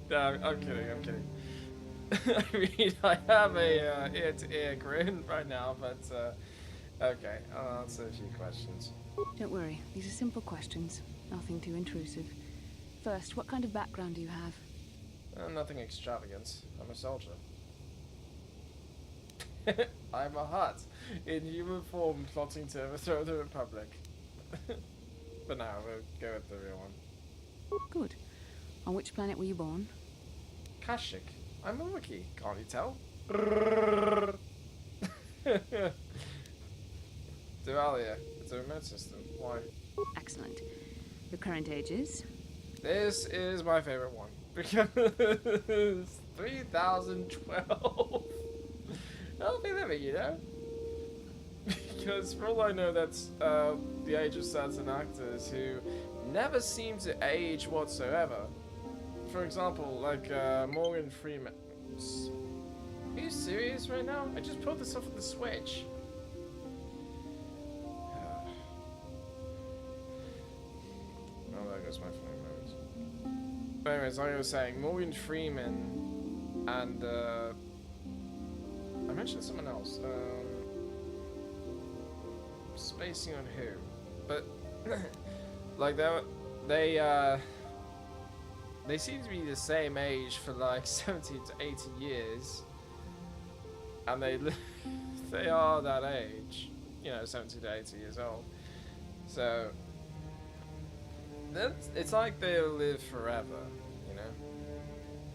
Speaker 1: No, I'm kidding. I mean, I have a ear-to-ear grin right now, but okay, I'll answer a few questions.
Speaker 15: Don't worry, these are simple questions, nothing too intrusive. First, what kind of background do you have?
Speaker 1: Nothing extravagant. I'm a soldier. I'm a Hutt, in human form, plotting to overthrow the Republic. But now we'll go with the real one.
Speaker 15: Good. On which planet were you born?
Speaker 1: Kashyyyk. I'm a Wookiee, can't you tell? Duralia. It's a remote system. Why?
Speaker 15: Excellent. Your current age is?
Speaker 1: This is my favorite one. Because 3012. I'll be living, you know? Because for all I know, that's the age of certain actors who never seem to age whatsoever. For example, like Morgan Freeman. Are you serious right now? I just pulled this off of the Switch. Oh, there goes my funny moments. But anyways, like I was saying, Morgan Freeman and I mentioned someone else. Spacing on who? But like they seem to be the same age for like 70 to 80 years, and they are that age, you know, 70 to 80 years old. So it's like they'll live forever, you know.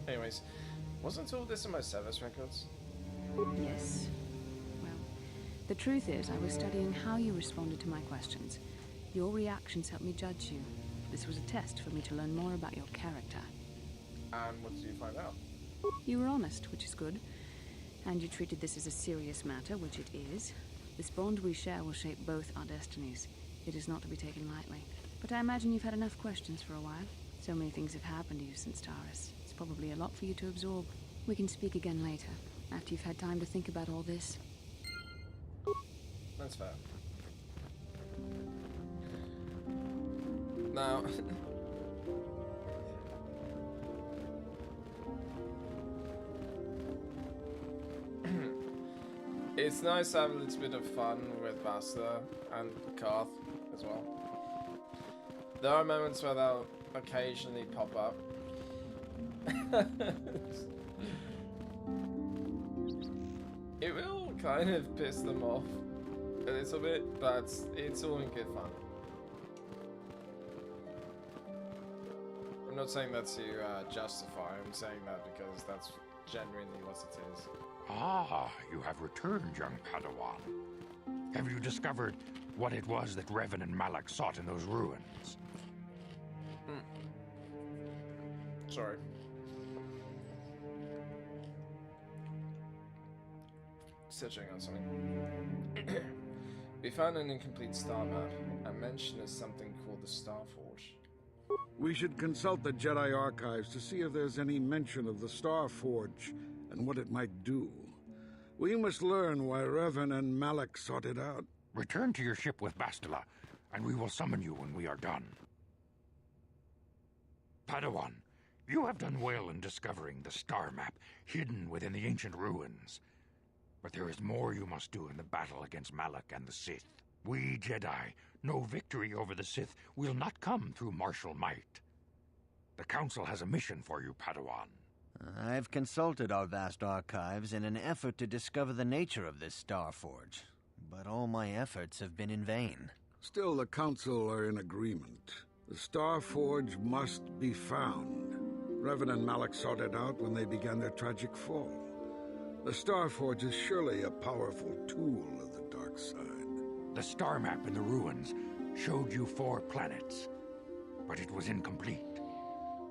Speaker 1: Anyways, wasn't all this in my service records?
Speaker 15: Yes. Well, the truth is, I was studying how you responded to my questions. Your reactions helped me judge you. This was a test for me to learn more about your character.
Speaker 1: And what did you find out?
Speaker 15: You were honest, which is good. And you treated this as a serious matter, which it is. This bond we share will shape both our destinies. It is not to be taken lightly. But I imagine you've had enough questions for a while. So many things have happened to you since Taris. It's probably a lot for you to absorb. We can speak again later, after you've had time to think about all this.
Speaker 1: That's fair. Now, it's nice to have a little bit of fun with Bastila and Karth as well. There are moments where they'll occasionally pop up. It will kind of piss them off a little bit, but it's all in good fun. I'm not saying that to justify, I'm saying that because that's genuinely what it is.
Speaker 12: Ah, you have returned, young Padawan. Have you discovered what it was that Revan and Malak sought in those ruins?
Speaker 1: Sorry. Searching on something. We found an incomplete star map and mentioned as something called the Star Forge.
Speaker 11: We should consult the Jedi archives to see if there's any mention of the Star Forge and what it might do. We must learn why Revan and Malak sought it out.
Speaker 12: Return to your ship with Bastila, and we will summon you when we are done. Padawan, you have done well in discovering the star map hidden within the ancient ruins. But there is more you must do in the battle against Malak and the Sith. We Jedi know victory over the Sith will not come through martial might. The Council has a mission for you, Padawan.
Speaker 18: I've consulted our vast archives in an effort to discover the nature of this Star Forge, but all my efforts have been in vain.
Speaker 11: Still, the Council are in agreement. The Star Forge must be found. Revan and Malak sought it out when they began their tragic fall. The Star Forge is surely a powerful tool of the dark side.
Speaker 12: The star map in the ruins showed you 4 planets, but it was incomplete.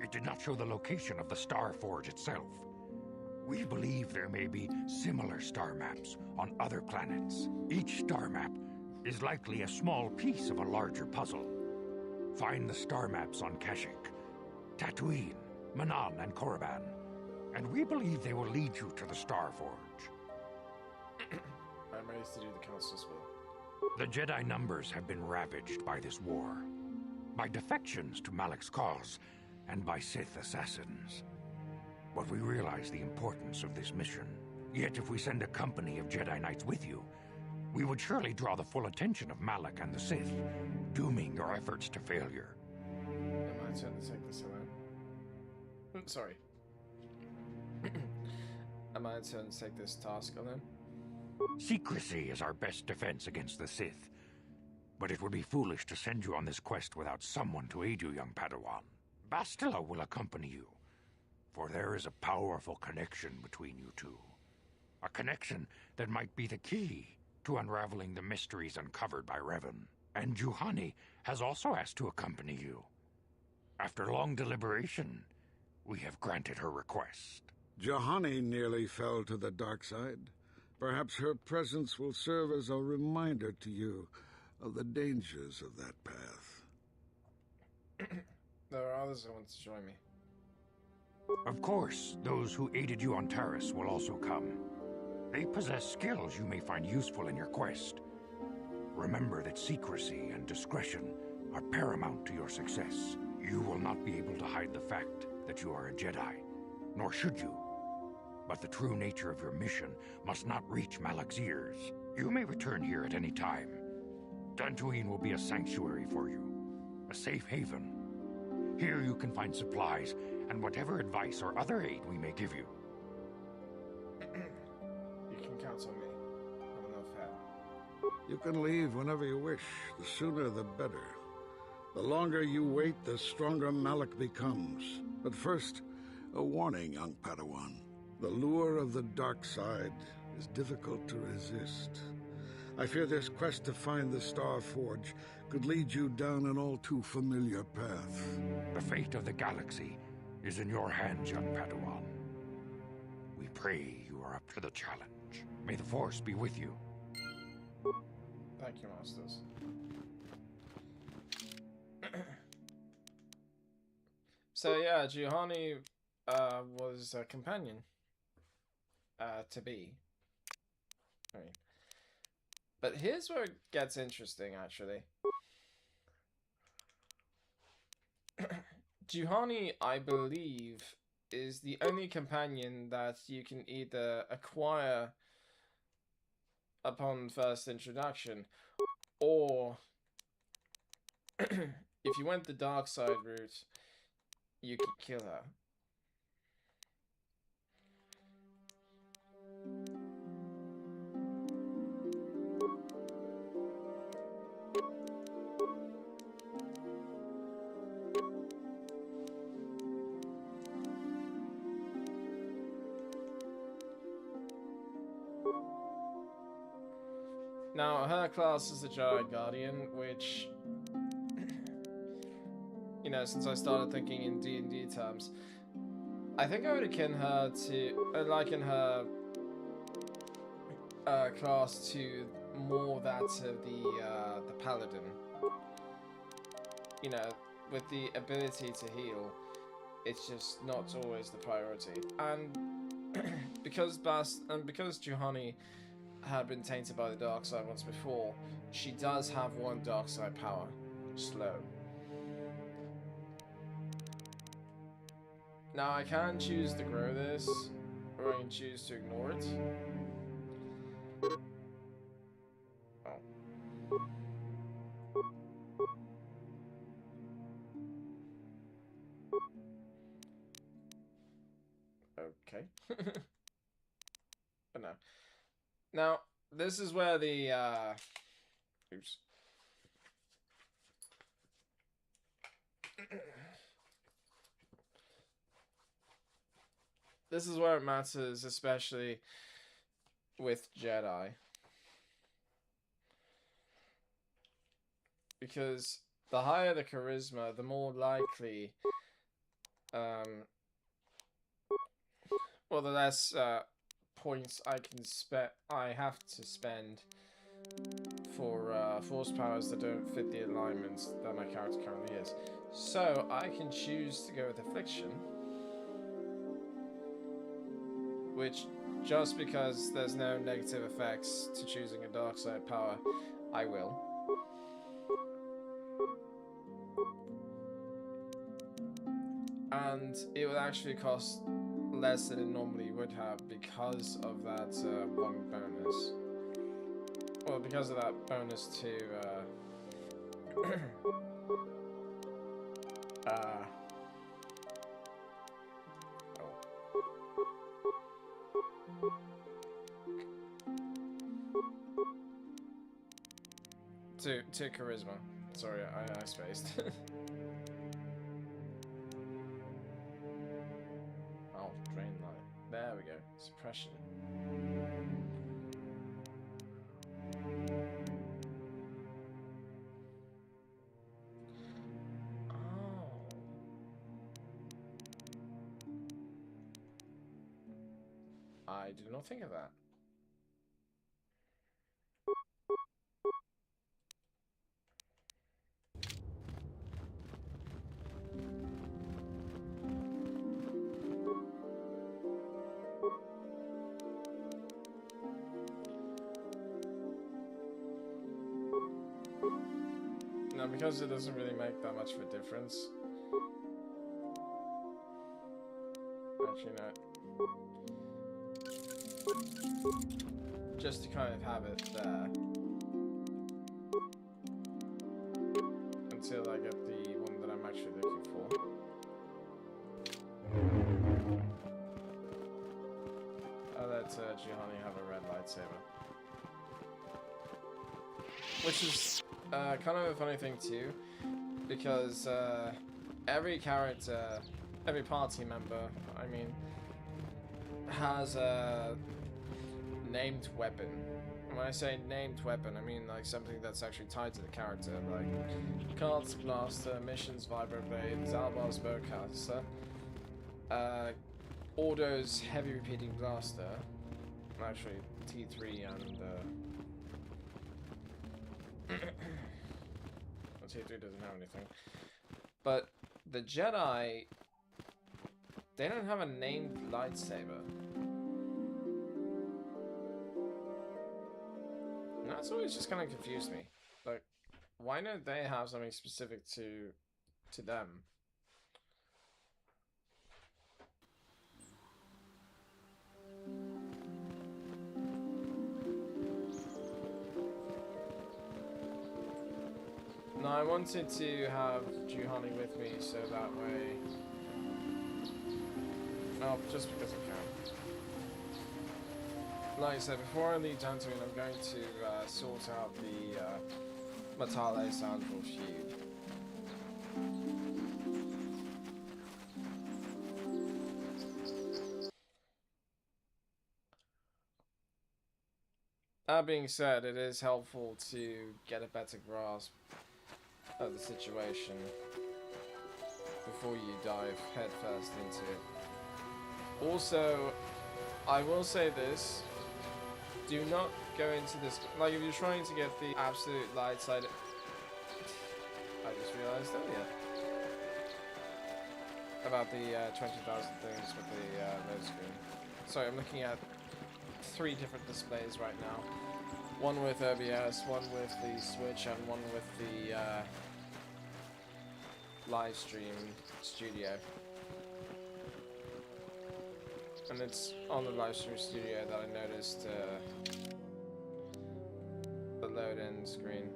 Speaker 12: It did not show the location of the Star Forge itself. We believe there may be similar star maps on other planets. Each star map is likely a small piece of a larger puzzle. Find the star maps on Kashyyyk, Tatooine, Manaan, and Korriban, and we believe they will lead you to the Star Forge.
Speaker 1: I'm ready to do the Council's will.
Speaker 12: The Jedi numbers have been ravaged by this war, by defections to Malak's cause, and by Sith assassins. But we realize the importance of this mission. Yet if we send a company of Jedi Knights with you, we would surely draw the full attention of Malak and the Sith, dooming your efforts to failure.
Speaker 1: Am I turn to take this alone? Sorry. Am I turn to take this task alone?
Speaker 12: Secrecy is our best defense against the Sith, but it would be foolish to send you on this quest without someone to aid you, young Padawan. Bastila will accompany you, for there is a powerful connection between you two. A connection that might be the key to unraveling the mysteries uncovered by Revan. And Juhani has also asked to accompany you. After long deliberation, we have granted her request.
Speaker 11: Juhani nearly fell to the dark side. Perhaps her presence will serve as a reminder to you of the dangers of that path.
Speaker 1: There are others who want to join me.
Speaker 12: Of course, those who aided you on Taris will also come. They possess skills you may find useful in your quest. Remember that secrecy and discretion are paramount to your success. You will not be able to hide the fact that you are a Jedi, nor should you. But the true nature of your mission must not reach Malak's ears. You may return here at any time. Dantooine will be a sanctuary for you, a safe haven. Here you can find supplies and whatever advice or other aid we may give you.
Speaker 1: You can count on me. I'm enough help.
Speaker 11: You can leave whenever you wish. The sooner the better. The longer you wait, the stronger Malak becomes. But first, a warning, young Padawan. The lure of the dark side is difficult to resist. I fear this quest to find the Star Forge could lead you down an all too familiar path.
Speaker 12: The fate of the galaxy is in your hands, young Padawan. We pray you are up to the challenge. May the Force be with you.
Speaker 1: Thank you, Masters. So yeah, Juhani was a companion. To be. I mean. But here's where it gets interesting, actually. Juhani, I believe, is the only companion that you can either acquire upon first introduction, or if you went the dark side route, you could kill her. Now, her class is a Jedi Guardian, which, you know, since I started thinking in D&D terms, I think I would akin her to, liken her class to more that of the Paladin. You know, with the ability to heal, it's just not always the priority. And because Juhani had been tainted by the dark side once before, she does have one dark side power, slow. Now I can choose to grow this, or I can choose to ignore it. Oh. Okay. But no. Now, this is where the, oops. This is where it matters, especially with Jedi. Because the higher the charisma, the more likely, well, the less points I have to spend for force powers that don't fit the alignments that my character currently is. So I can choose to go with Affliction, which, just because there's no negative effects to choosing a dark side power, I will. And it would actually cost less than it normally would have because of that one bonus. Well, because of that bonus to to charisma. Sorry, I spaced. Oh, drain light. There we go. Suppression. Oh. I did not think of that. Now, because it doesn't really make that much of a difference. Actually, no. Just to kind of have it there. Until I get the one that I'm actually looking for. I'll let Juhani have a red lightsaber. Which is kind of a funny thing too, because every character, every party member, I mean, has a named weapon. And when I say named weapon, I mean like something that's actually tied to the character, like Kart's blaster, Mission's vibroblade, Zalbar's bowcaster, Ordo's heavy repeating blaster, actually T3 and T3 doesn't have anything. But the Jedi, they don't have a named lightsaber. And that's always just kind of confused me. Like, why don't they have something specific to them? No, I wanted to have Juhani with me so that way... No, just because I can. Like I said, before I leave Dantooine, I'm going to sort out the Matale Sandral feud. That being said, it is helpful to get a better grasp of the situation before you dive headfirst into it. Also, I will say this, do not go into this, like if you're trying to get the absolute light side, I just realized, oh yeah. about the 20,000 things with the load screen. Sorry, I'm looking at 3 different displays right now. One with OBS, one with the Switch, and one with the live stream studio. And it's on the live stream studio that I noticed the load-in screen.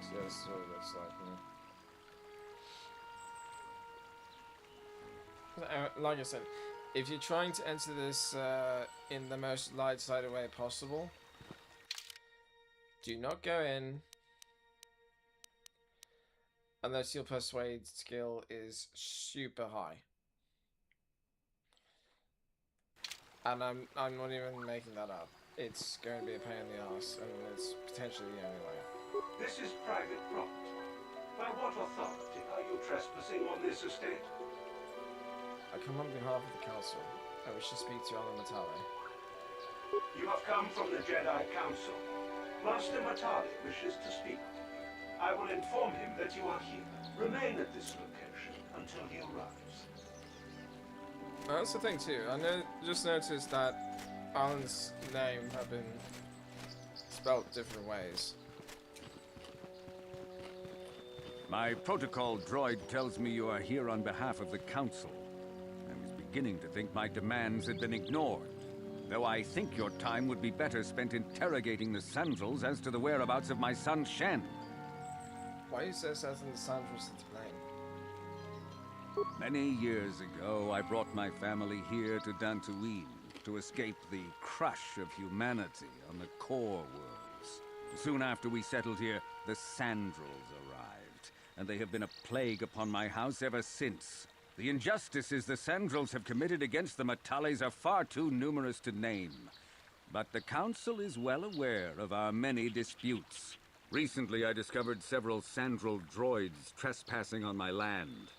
Speaker 1: So this is what it looks like. Like I said, if you're trying to enter this in the most light-sided way possible, do not go in unless your persuade skill is super high. And I'm not even making that up. It's going to be a pain in the ass, and it's potentially the only way.
Speaker 19: This is private property. By what authority are you trespassing on this estate?
Speaker 1: I come on behalf of the council. I wish to speak to Alan Matale.
Speaker 19: You have come from the Jedi Council. Master Matale wishes to speak. I will inform him that you are here. Remain at this location until he arrives.
Speaker 1: That's the thing too. I just noticed that Alan's name had been spelled different ways.
Speaker 20: My protocol droid tells me you are here on behalf of the Council. I was beginning to think my demands had been ignored, though I think your time would be better spent interrogating the Sandals as to the whereabouts of my son Shen.
Speaker 1: Why is there certain Sandals to blame?
Speaker 20: Many years ago, I brought my family here to Dantooine to escape the crush of humanity on the core worlds. Soon after we settled here, the Sandals arrived, and they have been a plague upon my house ever since. The injustices the Sandals have committed against the Matales are far too numerous to name. But the Council is well aware of our many disputes. Recently, I discovered several Sandral droids trespassing on my land.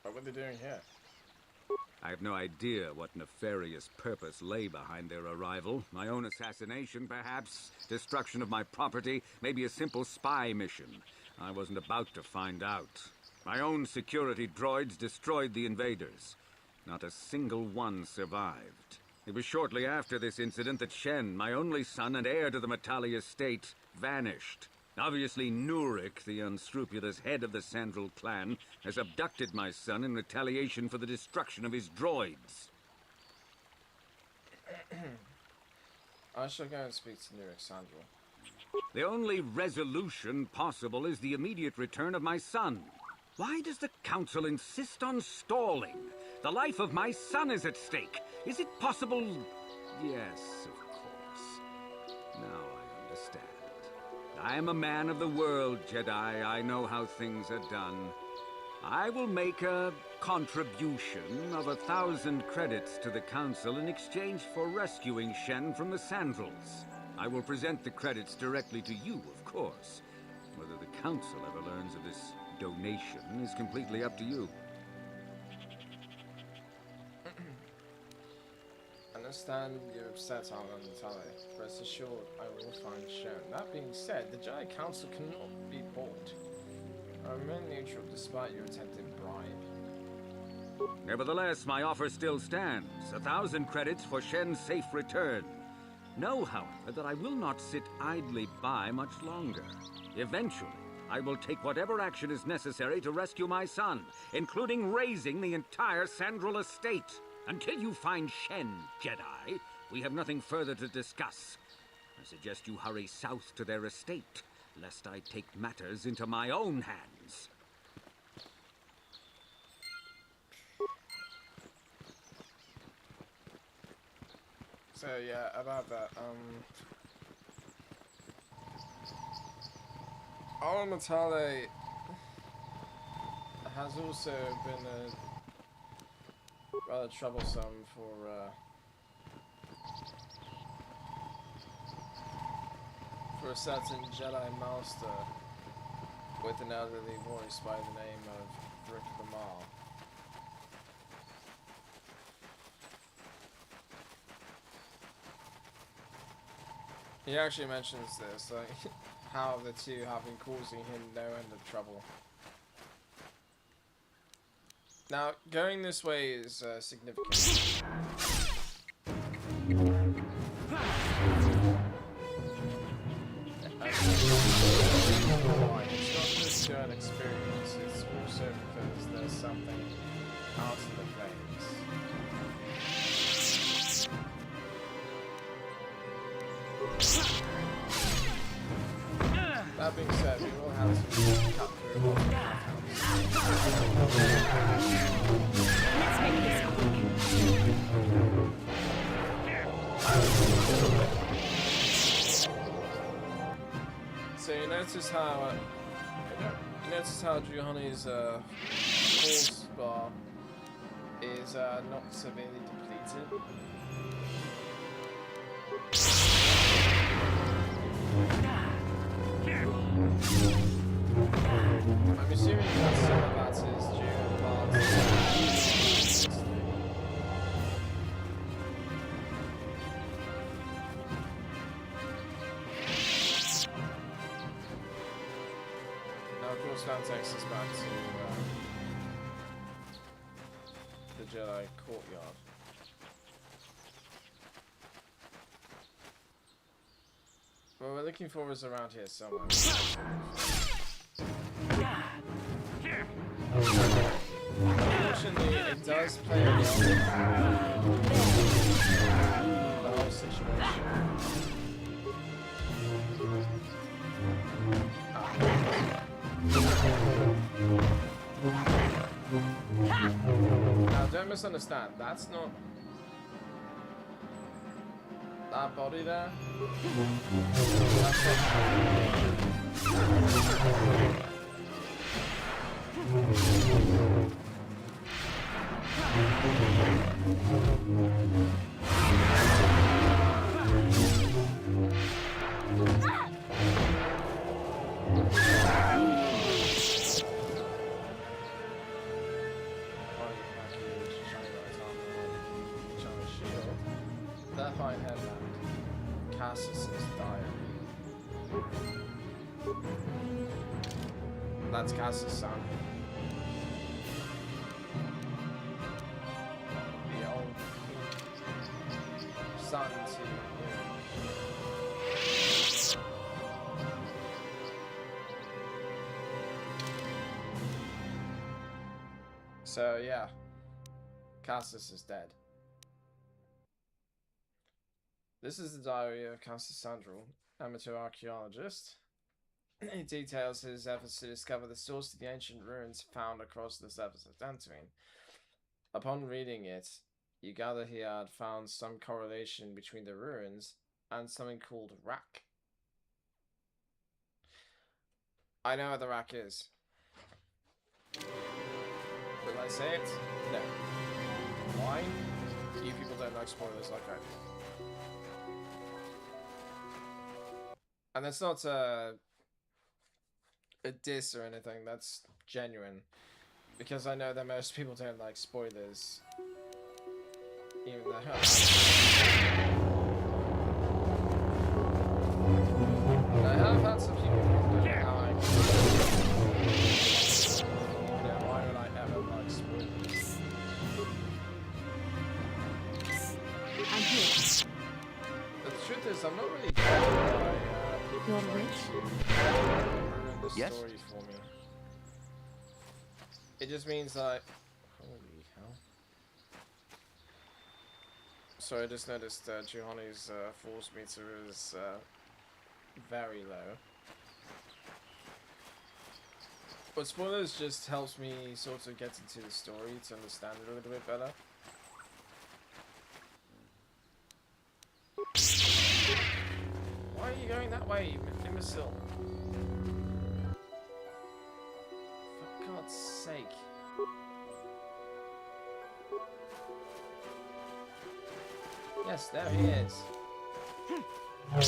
Speaker 1: What were they doing here?
Speaker 20: I have no idea what nefarious purpose lay behind their arrival. My own assassination, perhaps? Destruction of my property? Maybe a simple spy mission? I wasn't about to find out. My own security droids destroyed the invaders. Not a single one survived. It was shortly after this incident that Shen, my only son and heir to the Matale estate, vanished. Obviously, Nurik, the unscrupulous head of the Sandral clan, has abducted my son in retaliation for the destruction of his droids.
Speaker 1: I shall go and speak to Nurik Sandral.
Speaker 20: The only resolution possible is the immediate return of my son. Why does the Council insist on stalling? The life of my son is at stake. Is it possible? Yes, of course. Now I understand. I am a man of the world, Jedi. I know how things are done. I will make a contribution of 1,000 credits to the Council in exchange for rescuing Shen from the Sandals. I will present the credits directly to you, of course. Whether the Council ever learns of this donation is completely up to you.
Speaker 1: Understand you're upset, Alan Matale. Rest assured, I will find Shen. That being said, the Jedi Council cannot be bought. I remain neutral despite your attempted bribe.
Speaker 20: Nevertheless, my offer still stands. 1,000 credits for Shen's safe return. Know, however, that I will not sit idly by much longer. Eventually, I will take whatever action is necessary to rescue my son, including razing the entire Sandral estate. Until you find Shen, Jedi, we have nothing further to discuss. I suggest you hurry south to their estate, lest I take matters into my own hands.
Speaker 1: So yeah, about that, Alan Matale has also been rather troublesome for a certain Jedi Master with an elderly voice by the name of Rick Lamar. He actually mentions this, like, how the two have been causing him no end of trouble. Now, going this way is significant. It's not just an experience, it's also because there's something out in the flames. That being said, we will have to cut through all the
Speaker 2: Let's make this
Speaker 1: quick. So you notice how Juhani's force bar is not severely depleted. I'm assuming that some of that is due in part to now, of course, that takes us back to the Jedi courtyard. What we're looking for is around here somewhere. Unfortunately, it does play a role in the whole situation. Now, don't misunderstand. That's not that body there. That's that fine headland, Cassius's diary. That's Cassius' son. The old son to, So yeah, Cassius is dead. This is the diary of Cassius Sandral, amateur archaeologist. It details his efforts to discover the source of the ancient ruins found across the surface of Dantooine. Upon reading it, you gather he had found some correlation between the ruins and something called Rak. I know what the Rak is. Will I say it? No. Why? You people don't like spoilers like I do. And that's not a diss or anything, that's genuine. Because I know that most people don't like spoilers. Even though I have had some people wonder how I why would I ever like spoilers?
Speaker 2: I'm here.
Speaker 1: The truth is, I'm not really sure
Speaker 2: Your wish?
Speaker 1: ruin the
Speaker 18: Yes?
Speaker 1: story for me. It just means that holy hell. So I just noticed Juhani's force meter is very low. But spoilers just helps me sort of get into the story to understand it a little bit better. Why are you going that way, you imbecile? For God's sake. Yes, there he is. I'm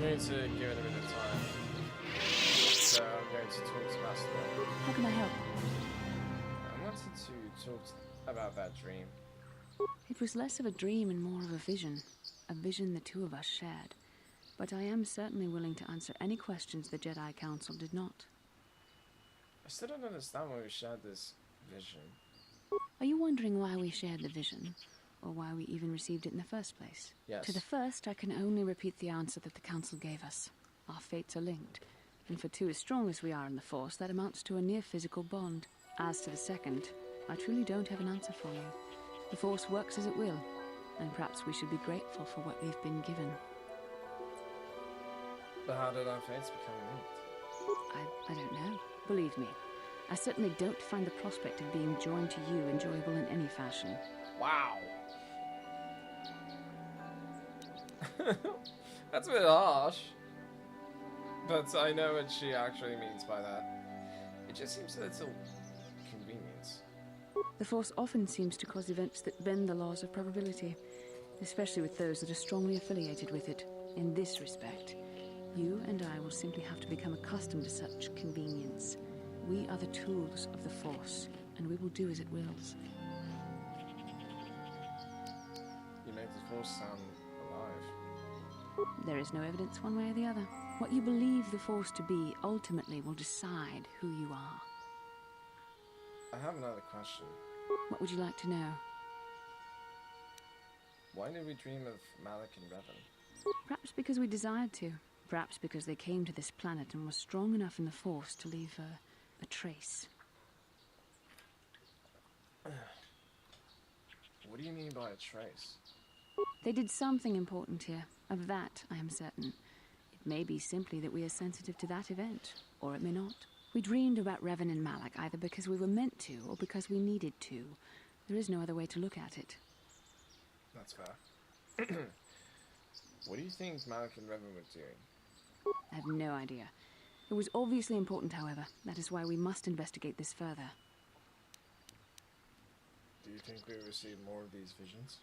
Speaker 1: going to give it a bit of time. So I'm going to talk to Master.
Speaker 15: can I help?
Speaker 1: I wanted to talk about that dream.
Speaker 15: It was less of a dream and more of a vision the two of us shared. But I am certainly willing to answer any questions the Jedi Council did not.
Speaker 1: I still don't understand why we shared this vision.
Speaker 15: Are you wondering why we shared the vision? Or why we even received it in the first place?
Speaker 1: Yes.
Speaker 15: To the first, I can only repeat the answer that the Council gave us. Our fates are linked. And for two as strong as we are in the Force, that amounts to a near-physical bond. As to the second, I truly don't have an answer for you. The Force works as it will, and perhaps we should be grateful for what we've been given.
Speaker 1: But how did our fates become linked?
Speaker 15: I don't know. Believe me, I certainly don't find the prospect of being joined to you enjoyable in any fashion.
Speaker 1: Wow. That's a bit harsh. But I know what she actually means by that. It just seems a little convenience.
Speaker 15: The Force often seems to cause events that bend the laws of probability, especially with those that are strongly affiliated with it. In this respect, you and I will simply have to become accustomed to such convenience. We are the tools of the Force, and we will do as it wills.
Speaker 1: You make the Force sound alive.
Speaker 15: There is no evidence one way or the other. What you believe the Force to be ultimately will decide who you are.
Speaker 1: I have another question.
Speaker 15: What would you like to know?
Speaker 1: Why did we dream of Malak and Revan?
Speaker 15: Perhaps because we desired to. Perhaps because they came to this planet and were strong enough in the Force to leave a trace.
Speaker 1: What do you mean by a trace?
Speaker 15: They did something important here. Of that, I am certain. It may be simply that we are sensitive to that event, or it may not. We dreamed about Revan and Malak either because we were meant to, or because we needed to. There is no other way to look at it.
Speaker 1: That's fair. What do you think Malak and Revan were doing?
Speaker 15: I have no idea. It was obviously important, however. That is why we must investigate this further.
Speaker 1: Do you think we will receive more of these visions?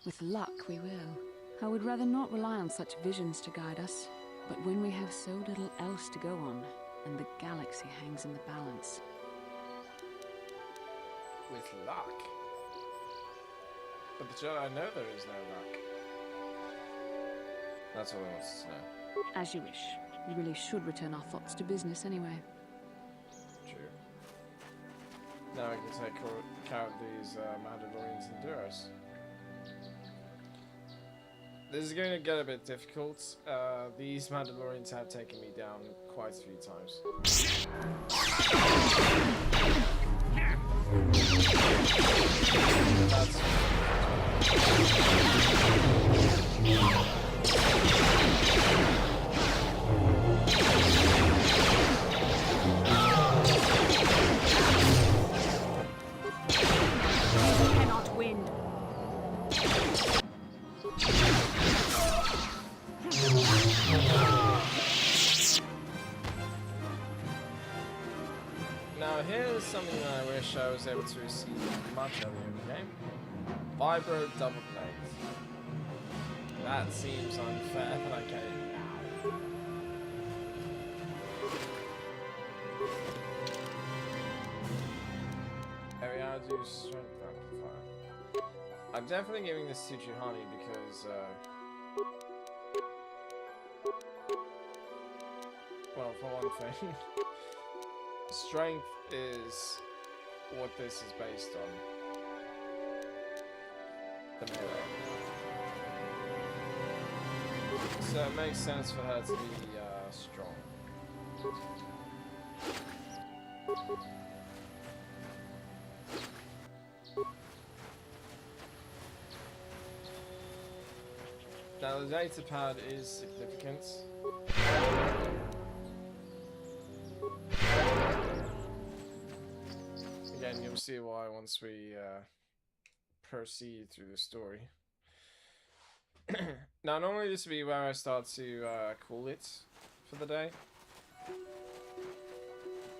Speaker 15: With luck, we will. I would rather not rely on such visions to guide us. But when we have so little else to go on, and the galaxy hangs in the balance...
Speaker 1: With luck? But the Jedi know there is no luck. That's all I want to know.
Speaker 15: As you wish. We really should return our thoughts to business anyway.
Speaker 1: True. Now we can take account these Mandalorians and Duros. This is going to get a bit difficult. These Mandalorians have taken me down quite a few times.
Speaker 8: Cannot win.
Speaker 1: Now here's something that I wish I was able to receive much earlier in the game. Vibro double blade. That seems unfair, but I get it now. Area do strength amplifier. I'm definitely giving this to Juhani because well, for one thing, strength is what this is based on. The melee. So it makes sense for her to be strong. Now the data pad is significant. Again, you'll see why once we proceed through the story. Now, normally this would be where I start to call it for the day.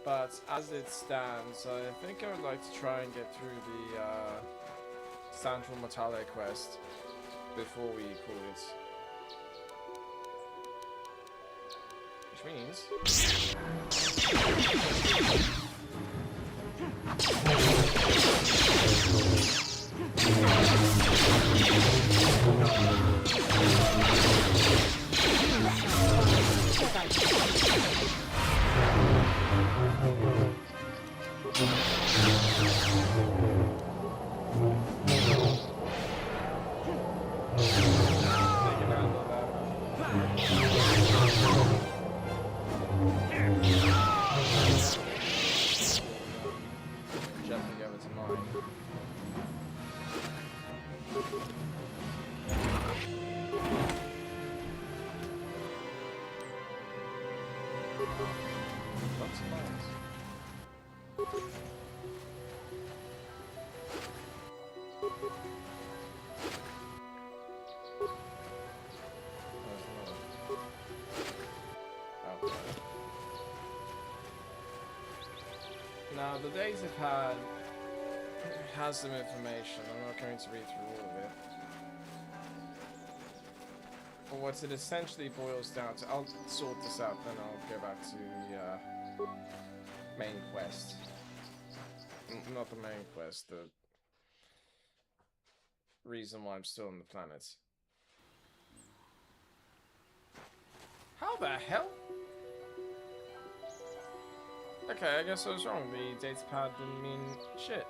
Speaker 1: But as it stands, I think I would like to try and get through the Central Matale quest before we call it. Which means... Jumping over to mine. Lots of mines. Now, the data pad has some information. I'm not going to read through all of it. But what it essentially boils down to, I'll sort this out, then I'll go back to the main quest. Not the main quest, the reason why I'm still on the planet. How the hell? Okay, I guess I was wrong. The datapad didn't mean shit.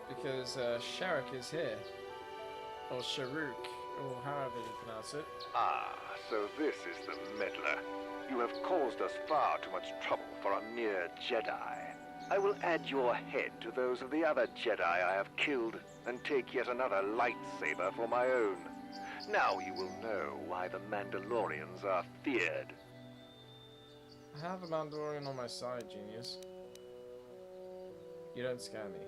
Speaker 1: Because Sharuk is here. Or Sharuk, or however you pronounce it.
Speaker 21: Ah, so this is the meddler. You have caused us far too much trouble for a mere Jedi. I will add your head to those of the other Jedi I have killed, and take yet another lightsaber for my own. Now you will know why the Mandalorians are feared.
Speaker 1: I have a Mandalorian on my side, genius. You don't scare me.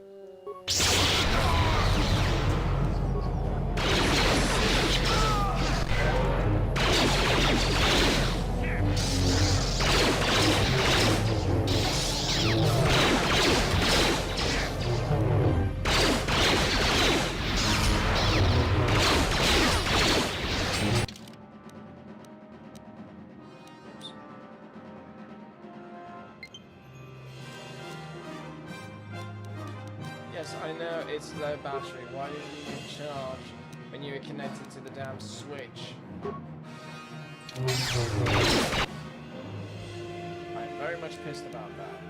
Speaker 1: Yes, I know it's low battery. Why didn't you charge when you were connected to the damn switch? I'm very much pissed about that.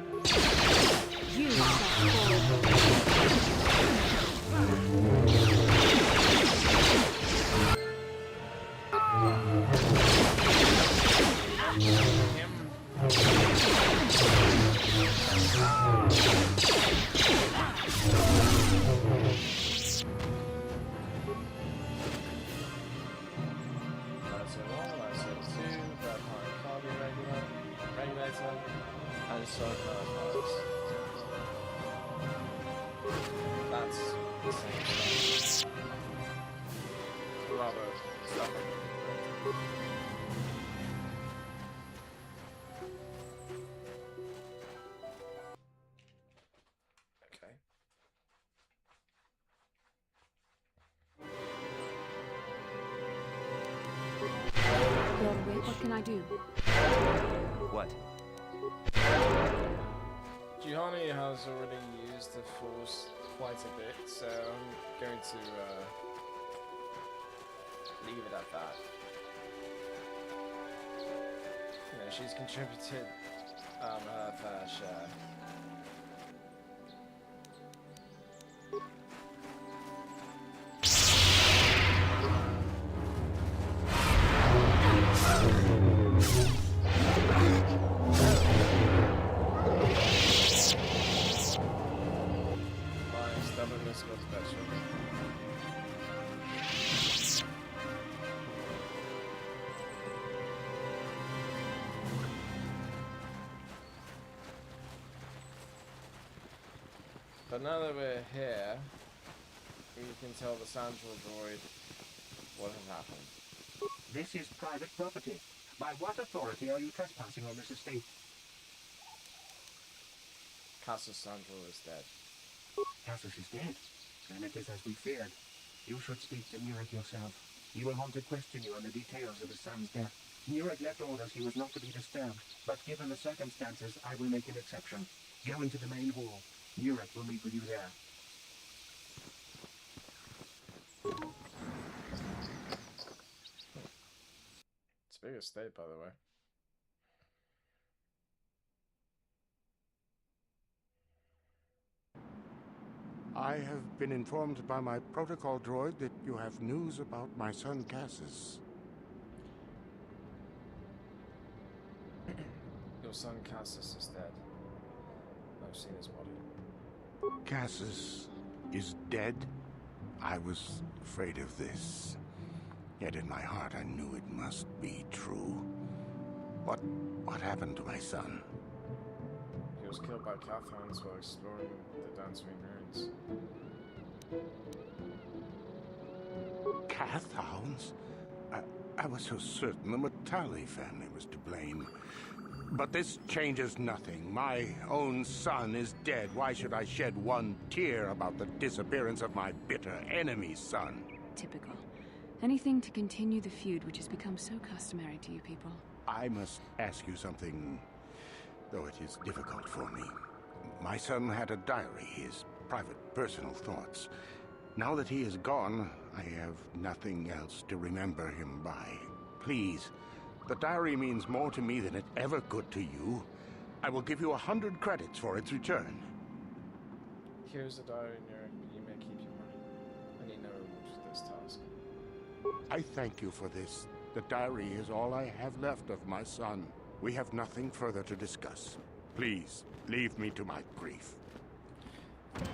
Speaker 1: You and so that's the same stuff. Rather, stuff like that. Okay.
Speaker 15: Lord Wade, what can I do?
Speaker 10: What?
Speaker 1: Juhani has already used the Force quite a bit, so I'm going to leave it at that. You know, she's contributed her fair share. But now that we're here, we can tell the Sandral droid what has happened.
Speaker 22: This is private property. By what authority are you trespassing on this estate?
Speaker 1: Cassius Sandral is dead.
Speaker 22: Cassius is dead? Then it is as we feared. You should speak to Murek yourself. He will want to question you on the details of his son's death. Murek left orders he was not to be disturbed, but given the circumstances, I will make an exception. Go into the main hall. Nurek will meet with you there.
Speaker 1: It's a big estate, by the way.
Speaker 5: I have been informed by my protocol droid that you have news about my son Cassus.
Speaker 1: Your son Cassus is dead. I've seen his body.
Speaker 5: Cassus is dead? I was afraid of this. Yet in my heart I knew it must be true. What happened to my son?
Speaker 1: He was killed by Cathhounds while exploring the Dantooine ruins.
Speaker 5: Cathhounds? I was so certain the Matali family was to blame. But this changes nothing. My own son is dead. Why should I shed one tear about the disappearance of my bitter enemy's son?
Speaker 15: Typical. Anything to continue the feud which has become so customary to you people.
Speaker 5: I must ask you something, though it is difficult for me. My son had a diary, his private, personal thoughts. Now that he is gone, I have nothing else to remember him by. Please, the diary means more to me than it ever could to you. I will give you 100 credits for its return.
Speaker 1: Here's the diary, Nurek, but you may keep your money. I need no reward for this task.
Speaker 5: I thank you for this. The diary is all I have left of my son. We have nothing further to discuss. Please, leave me to my grief.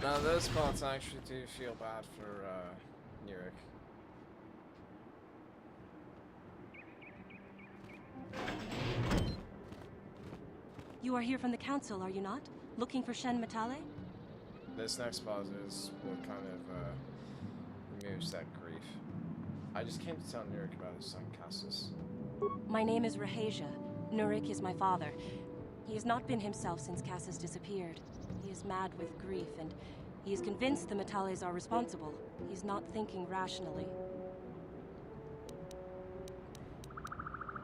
Speaker 1: Now, those parts I actually do feel bad for, Nurek.
Speaker 2: You are here from the council, are you not? Looking for Shen Matale?
Speaker 1: This next part is what kind of, removes that grief. I just came to tell Nurek about his son, Cassus.
Speaker 2: My name is Rahasia. Nurek is my father. He has not been himself since Cassus disappeared. He is mad with grief, and he is convinced the Matales are responsible. He's not thinking rationally.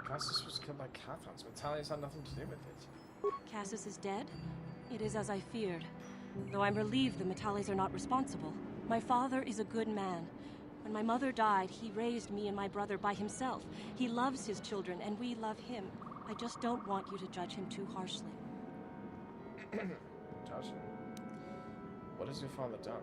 Speaker 1: Cassus was killed by Cathhounds. Matales had nothing to do with it.
Speaker 2: Cassus is dead? It is as I feared. Though I'm relieved the Matales are not responsible. My father is a good man. When my mother died, he raised me and my brother by himself. He loves his children, and we love him. I just don't want you to judge him too harshly.
Speaker 1: Judge him? What has your father done?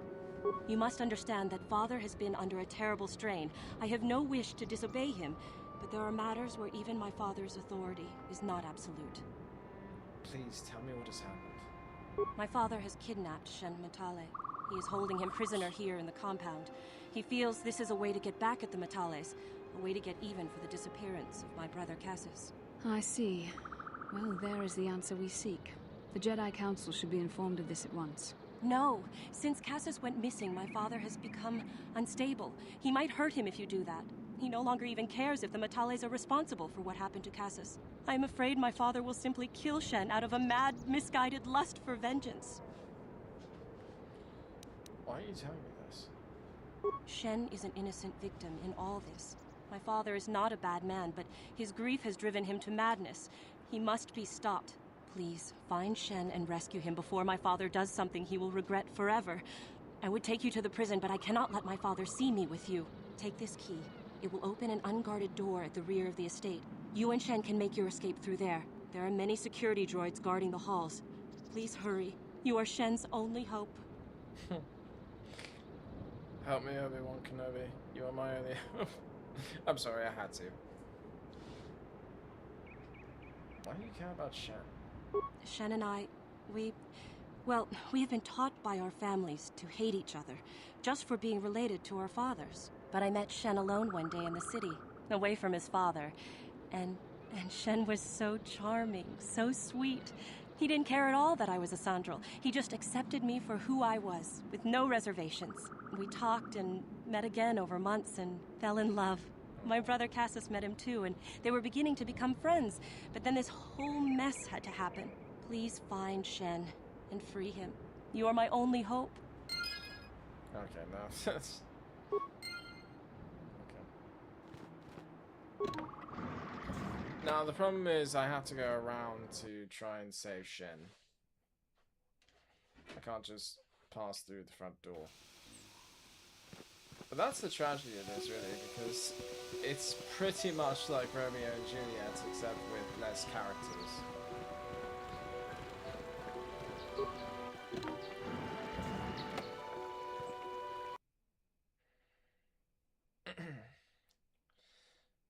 Speaker 2: You must understand that Father has been under a terrible strain. I have no wish to disobey him, but there are matters where even my father's authority is not absolute.
Speaker 1: Please, tell me what has happened.
Speaker 2: My father has kidnapped Shen Matale. He is holding him prisoner here in the compound. He feels this is a way to get back at the Matales, a way to get even for the disappearance of my brother Cassus.
Speaker 15: I see. Well, there is the answer we seek. The Jedi Council should be informed of this at once.
Speaker 2: No. Since Cassus went missing, my father has become unstable. He might hurt him if you do that. He no longer even cares if the Matales are responsible for what happened to Cassus. I am afraid my father will simply kill Shen out of a mad, misguided lust for vengeance.
Speaker 1: Why are you telling me this?
Speaker 2: Shen is an innocent victim in all this. My father is not a bad man, but his grief has driven him to madness. He must be stopped. Please, find Shen and rescue him before my father does something he will regret forever. I would take you to the prison, but I cannot let my father see me with you. Take this key. It will open an unguarded door at the rear of the estate. You and Shen can make your escape through there. There are many security droids guarding the halls. Please hurry. You are Shen's only hope.
Speaker 1: Help me, Obi-Wan Kenobi. You are my only hope. I'm sorry, I had to. Why do you care about Shen?
Speaker 2: Shen and I, we have been taught by our families to hate each other, just for being related to our fathers. But I met Shen alone one day in the city, away from his father, and Shen was so charming, so sweet. He didn't care at all that I was a Sandral. He just accepted me for who I was, with no reservations. We talked and met again over months and fell in love. My brother Cassus met him too, and they were beginning to become friends. But then this whole mess had to happen. Please find Shen and free him. You are my only hope.
Speaker 1: Okay, now that's... Okay. Now, the problem is I have to go around to try and save Shen. can't just pass through the front door. But that's the tragedy of this, really, because it's pretty much like Romeo and Juliet, except with less characters.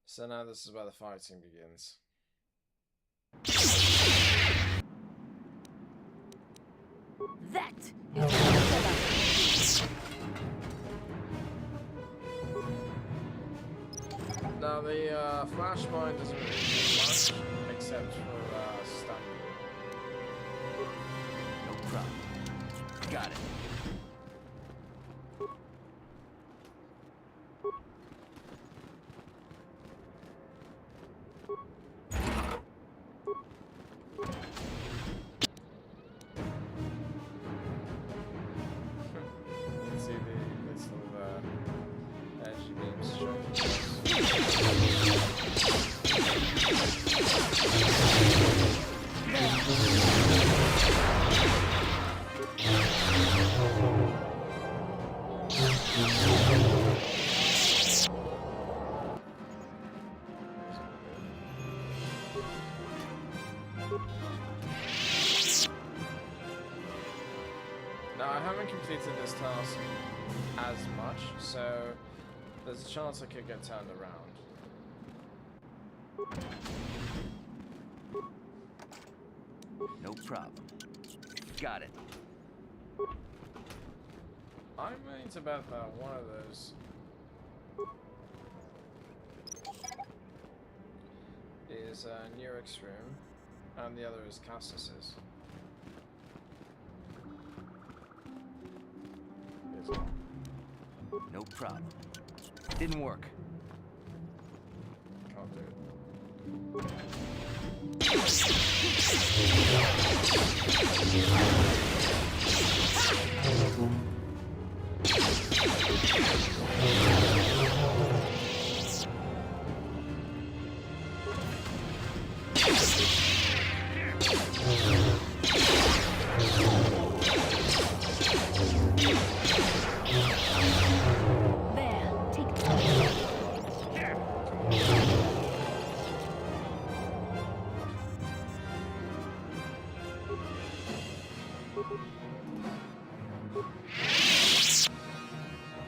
Speaker 1: So now this is where the fighting begins.
Speaker 3: That is
Speaker 1: Now the flashpoint doesn't really do much, except for stunning.
Speaker 4: No problem. Got it.
Speaker 1: Now I haven't completed this task as much, so there's a chance I could get turned around.
Speaker 4: No problem. Got it.
Speaker 1: I'm willing to bet that one of those is Nurik's room, and the other is Cassis's.
Speaker 4: No problem. Didn't work.
Speaker 1: Can't do it.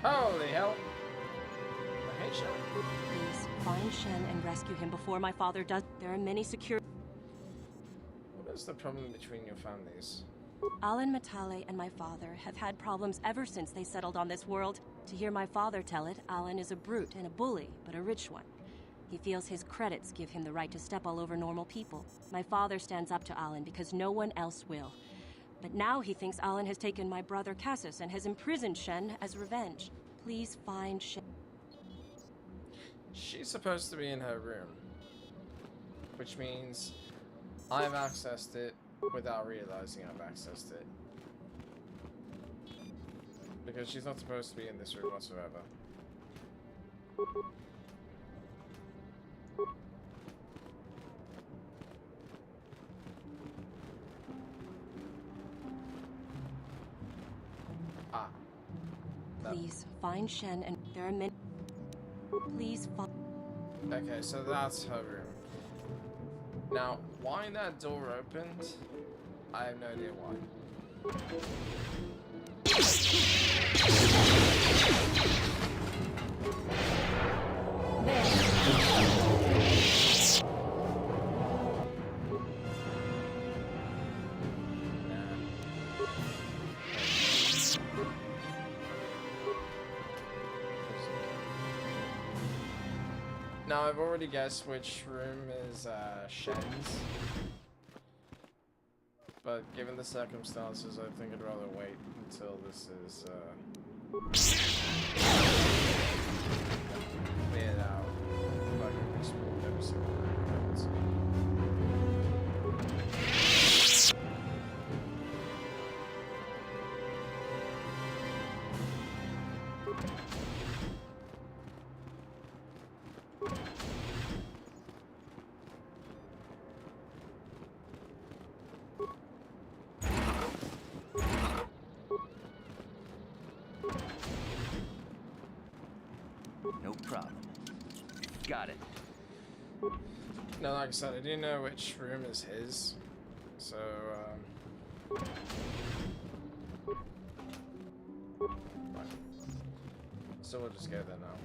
Speaker 1: Holy hell! I hate Shen.
Speaker 2: Please, find Shen and rescue him before my father does. There are many security.
Speaker 1: What is the problem between your families?
Speaker 2: Alan Matale and my father have had problems ever since they settled on this world. To hear my father tell it, Alan is a brute and a bully, but a rich one. He feels his credits give him the right to step all over normal people. My father stands up to Alan because no one else will. But now he thinks Alan has taken my brother Cassis and has imprisoned Shen as revenge. Please find Shen.
Speaker 1: She's supposed to be in her room, which means I've accessed it without realizing I've accessed it. Because she's not supposed to be in this room whatsoever. Ah.
Speaker 2: Please find Shen and there are many. Please find.
Speaker 1: Okay, so that's her room. Now, why that door opened? I have no idea why. Now, I've already guessed which room is Shen's. But given the circumstances, I think I'd rather wait until this is cleared out. If I can explore every single room I can see.
Speaker 4: No problem. Got it.
Speaker 1: No, like I said, I do know which room is his. So, right. So we'll just go there now.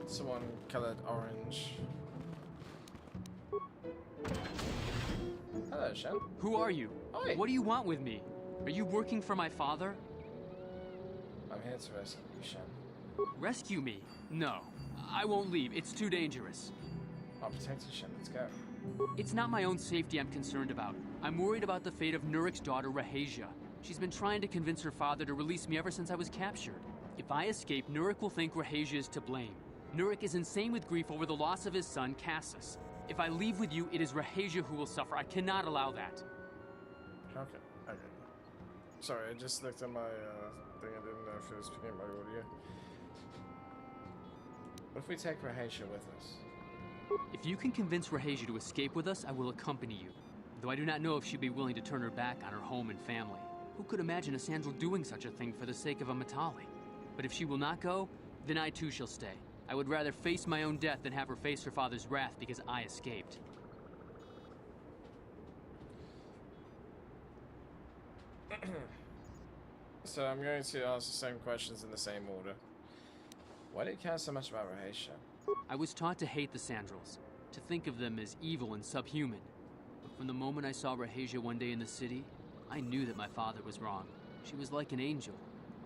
Speaker 1: Someone colored orange. Hello, Shen.
Speaker 6: Who are you?
Speaker 1: Oi.
Speaker 6: What do you want with me? Are you working for my father?
Speaker 1: I'm here to rescue you, Shen.
Speaker 6: Rescue me? No. I won't leave. It's too dangerous.
Speaker 1: I'll protect you, Shen. Let's go.
Speaker 6: It's not my own safety I'm concerned about. I'm worried about the fate of Nurik's daughter, Rahasia. She's been trying to convince her father to release me ever since I was captured. If I escape, Nurik will think Rahasia is to blame. Nurik is insane with grief over the loss of his son, Cassus. If I leave with you, it is Rahasia who will suffer. I cannot allow that.
Speaker 1: Okay. Sorry, I just looked at my thing. I didn't know if it was picking up my audio. What if we take Rahasia with us?
Speaker 6: If you can convince Rahasia to escape with us, I will accompany you. Though I do not know if she'd be willing to turn her back on her home and family. Who could imagine a Sandral doing such a thing for the sake of a Matali? But if she will not go, then I too shall stay. I would rather face my own death than have her face her father's wrath because I escaped.
Speaker 1: So I'm going to ask the same questions in the same order. Why do you care so much about Rahasia?
Speaker 6: I was taught to hate the Sandrals, to think of them as evil and subhuman. But from the moment I saw Rahasia one day in the city, I knew that my father was wrong. She was like an angel,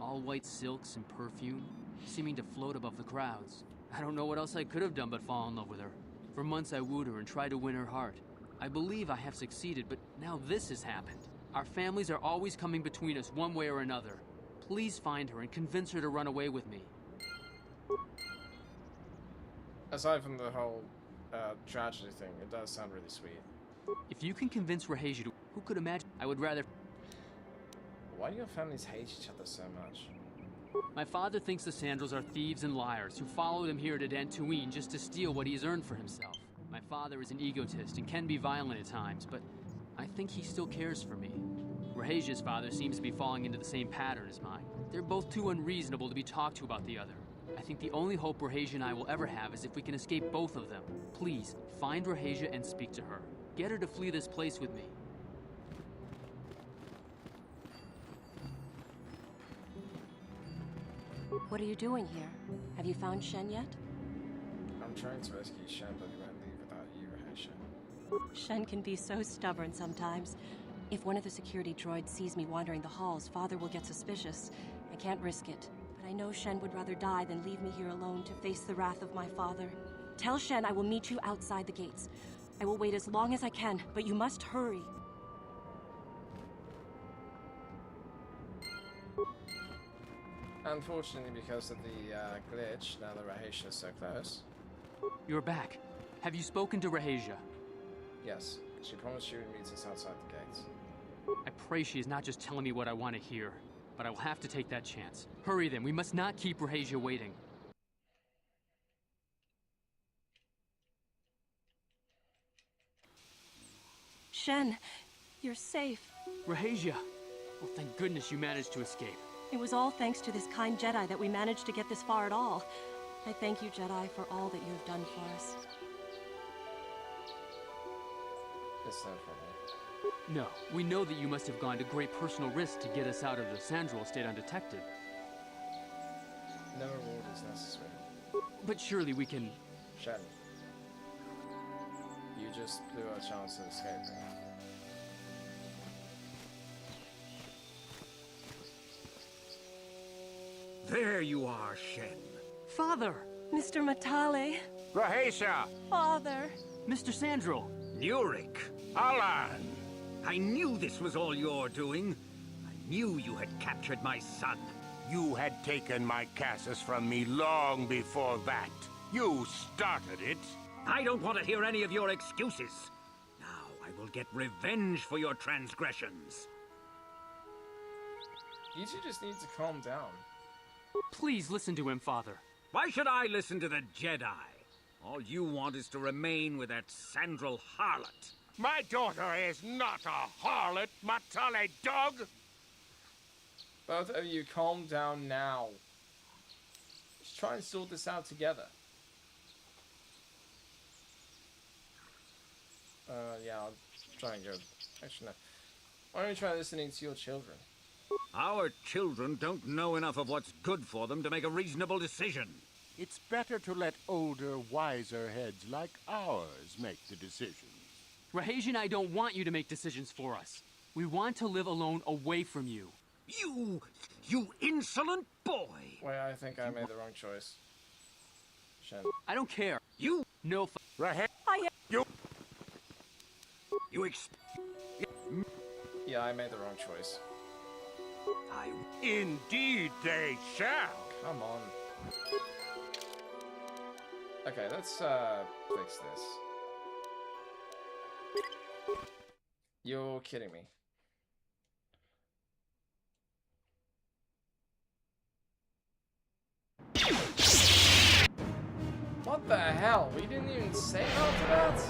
Speaker 6: all white silks and perfume, seeming to float above the crowds. I don't know what else I could have done but fall in love with her. For months I wooed her and tried to win her heart. I believe I have succeeded, but now this has happened. Our families are always coming between us one way or another. Please find her and convince her to run away with me.
Speaker 1: Aside from the whole tragedy thing, it does sound really sweet.
Speaker 6: If you can convince Rahasia to... Who could imagine? I would rather...
Speaker 1: Why do your families hate each other so much?
Speaker 6: My father thinks the Sandrals are thieves and liars who followed him here to Dantooine just to steal what he's earned for himself. My father is an egotist and can be violent at times, but I think he still cares for me. Rahasia's father seems to be falling into the same pattern as mine. They're both too unreasonable to be talked to about the other. I think the only hope Rahasia and I will ever have is if we can escape both of them. Please, find Rahasia and speak to her. Get her to flee this place with me.
Speaker 2: What are you doing here? Have you found Shen yet?
Speaker 1: I'm trying to rescue Shen, but he won't leave without you, Rahasia.
Speaker 2: Shen can be so stubborn sometimes. If one of the security droids sees me wandering the halls, Father will get suspicious. I can't risk it. But I know Shen would rather die than leave me here alone to face the wrath of my father. Tell Shen I will meet you outside the gates. I will wait as long as I can, but you must hurry.
Speaker 1: Unfortunately, because of the glitch, now that Rahasia is so close.
Speaker 6: You're back. Have you spoken to Rahasia?
Speaker 1: Yes, she promised she would meet us outside the gates.
Speaker 6: I pray she is not just telling me what I want to hear, but I will have to take that chance. Hurry then, we must not keep Rahasia waiting.
Speaker 2: Shen, you're safe.
Speaker 6: Rahasia! Well, thank goodness you managed to escape.
Speaker 2: It was all thanks to this kind Jedi that we managed to get this far at all. I thank you, Jedi, for all that you have done for us.
Speaker 1: It's no problem.
Speaker 6: No, we know that you must have gone to great personal risk to get us out of the Sandral estate undetected.
Speaker 1: No reward is necessary.
Speaker 6: But surely we can...
Speaker 1: Shen, you just blew our chance of escaping.
Speaker 20: There you are, Shen.
Speaker 6: Father!
Speaker 2: Mr. Matali.
Speaker 20: Rahasia!
Speaker 2: Father!
Speaker 6: Mr. Sandral!
Speaker 20: Nurik! Alan! I knew this was all your doing. I knew you had captured my son.
Speaker 5: You had taken my Cassus from me long before that. You started it.
Speaker 20: I don't want to hear any of your excuses. Now I will get revenge for your transgressions.
Speaker 1: You two just need to calm down.
Speaker 6: Please listen to him, Father.
Speaker 20: Why should I listen to the Jedi? All you want is to remain with that Sandral harlot.
Speaker 5: My daughter is not a harlot, Matali dog!
Speaker 1: Both of you calm down now. Let's try and sort this out together. Yeah, I'll try and go. Actually, no. Why don't you try listening to your children?
Speaker 20: Our children don't know enough of what's good for them to make a reasonable decision.
Speaker 7: It's better to let older, wiser heads like ours make the decisions.
Speaker 6: Rahesia and I don't want you to make decisions for us. We want to live alone away from you.
Speaker 20: You insolent boy!
Speaker 1: Wait, I think I made the wrong choice. Shen.
Speaker 6: I don't care.
Speaker 20: You...
Speaker 6: No...
Speaker 7: Rahesia...
Speaker 20: You...
Speaker 1: Yeah, I made the wrong choice.
Speaker 7: Indeed they shall!
Speaker 1: Come on. Okay, let's fix this. You're kidding me. What the hell? We didn't even say no to that?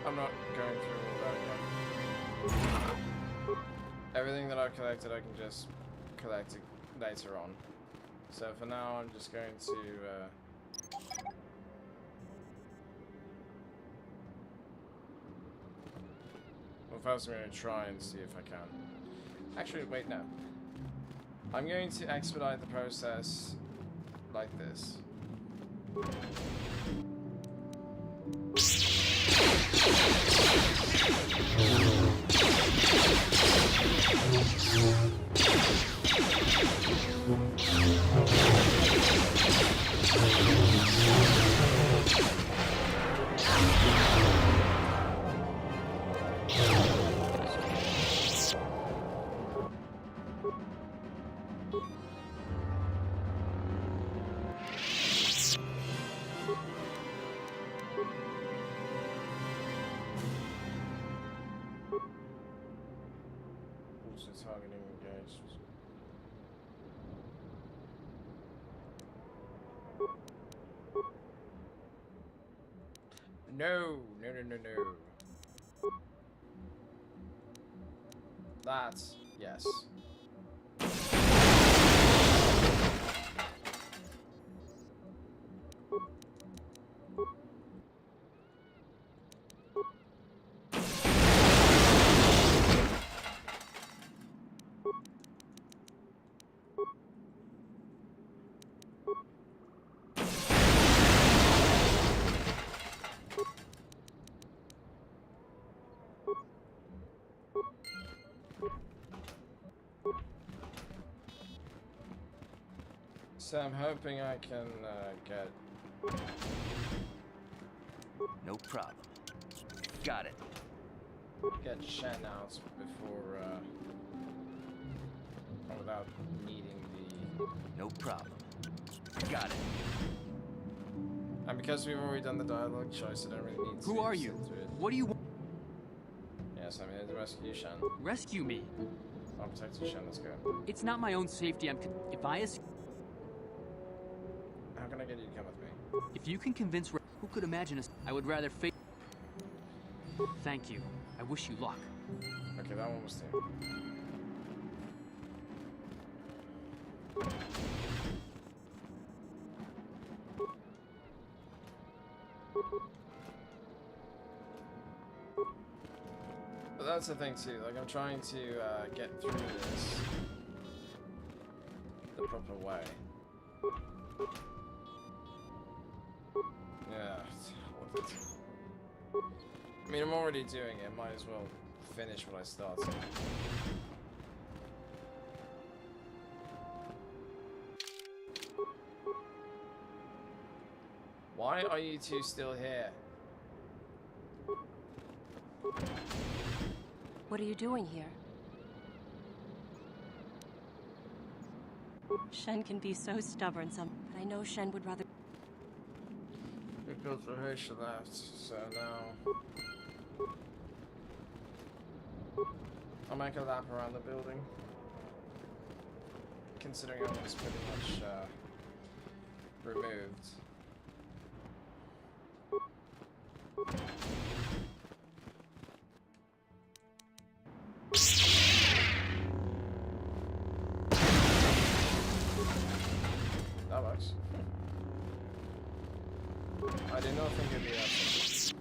Speaker 1: I'm not going through all that again. Everything that I've collected, I can just collect it later on. So for now, I'm just going to... Well, first I'm going to try and see if I can. Actually, wait, no. I'm going to expedite the process like this. Targeting engaged. No. That's yes. So I'm hoping I can get...
Speaker 4: No problem. Got it.
Speaker 1: Get Shen out before, without needing the...
Speaker 4: No problem. Got it.
Speaker 1: And because we've already done the dialogue choice, I don't really need to...
Speaker 6: Who are you? What do you want?
Speaker 1: Yes, I'm here to rescue Shen.
Speaker 6: Rescue me?
Speaker 1: I'll protect you, Shen, let's go.
Speaker 6: It's not my own safety, if I...
Speaker 1: How can I get you to come with me?
Speaker 6: If you can convince... Who could imagine us? I would rather face... Thank you. I wish you luck.
Speaker 1: Okay, that one was too. But that's the thing too, like I'm trying to get through this the proper way. Yeah, I mean I'm already doing it, might as well finish what I started. Why are you two still here?
Speaker 2: What are you doing here? Shen can be so stubborn but I know Shen would rather...
Speaker 1: Because Rahesia left, so now... I'll make a lap around the building. Considering I was pretty much removed. That works. I did not think it'd be that simple.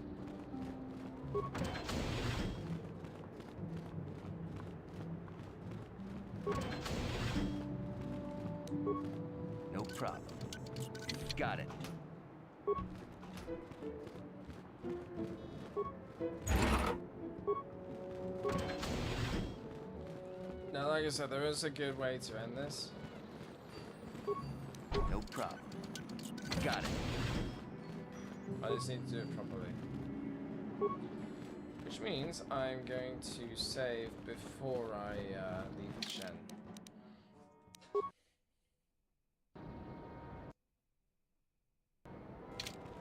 Speaker 4: No problem. Got it.
Speaker 1: Now, like I said, there is a good way to end this.
Speaker 4: No problem. Got it.
Speaker 1: I just need to do it properly. Which means I'm going to save before I leave Shen.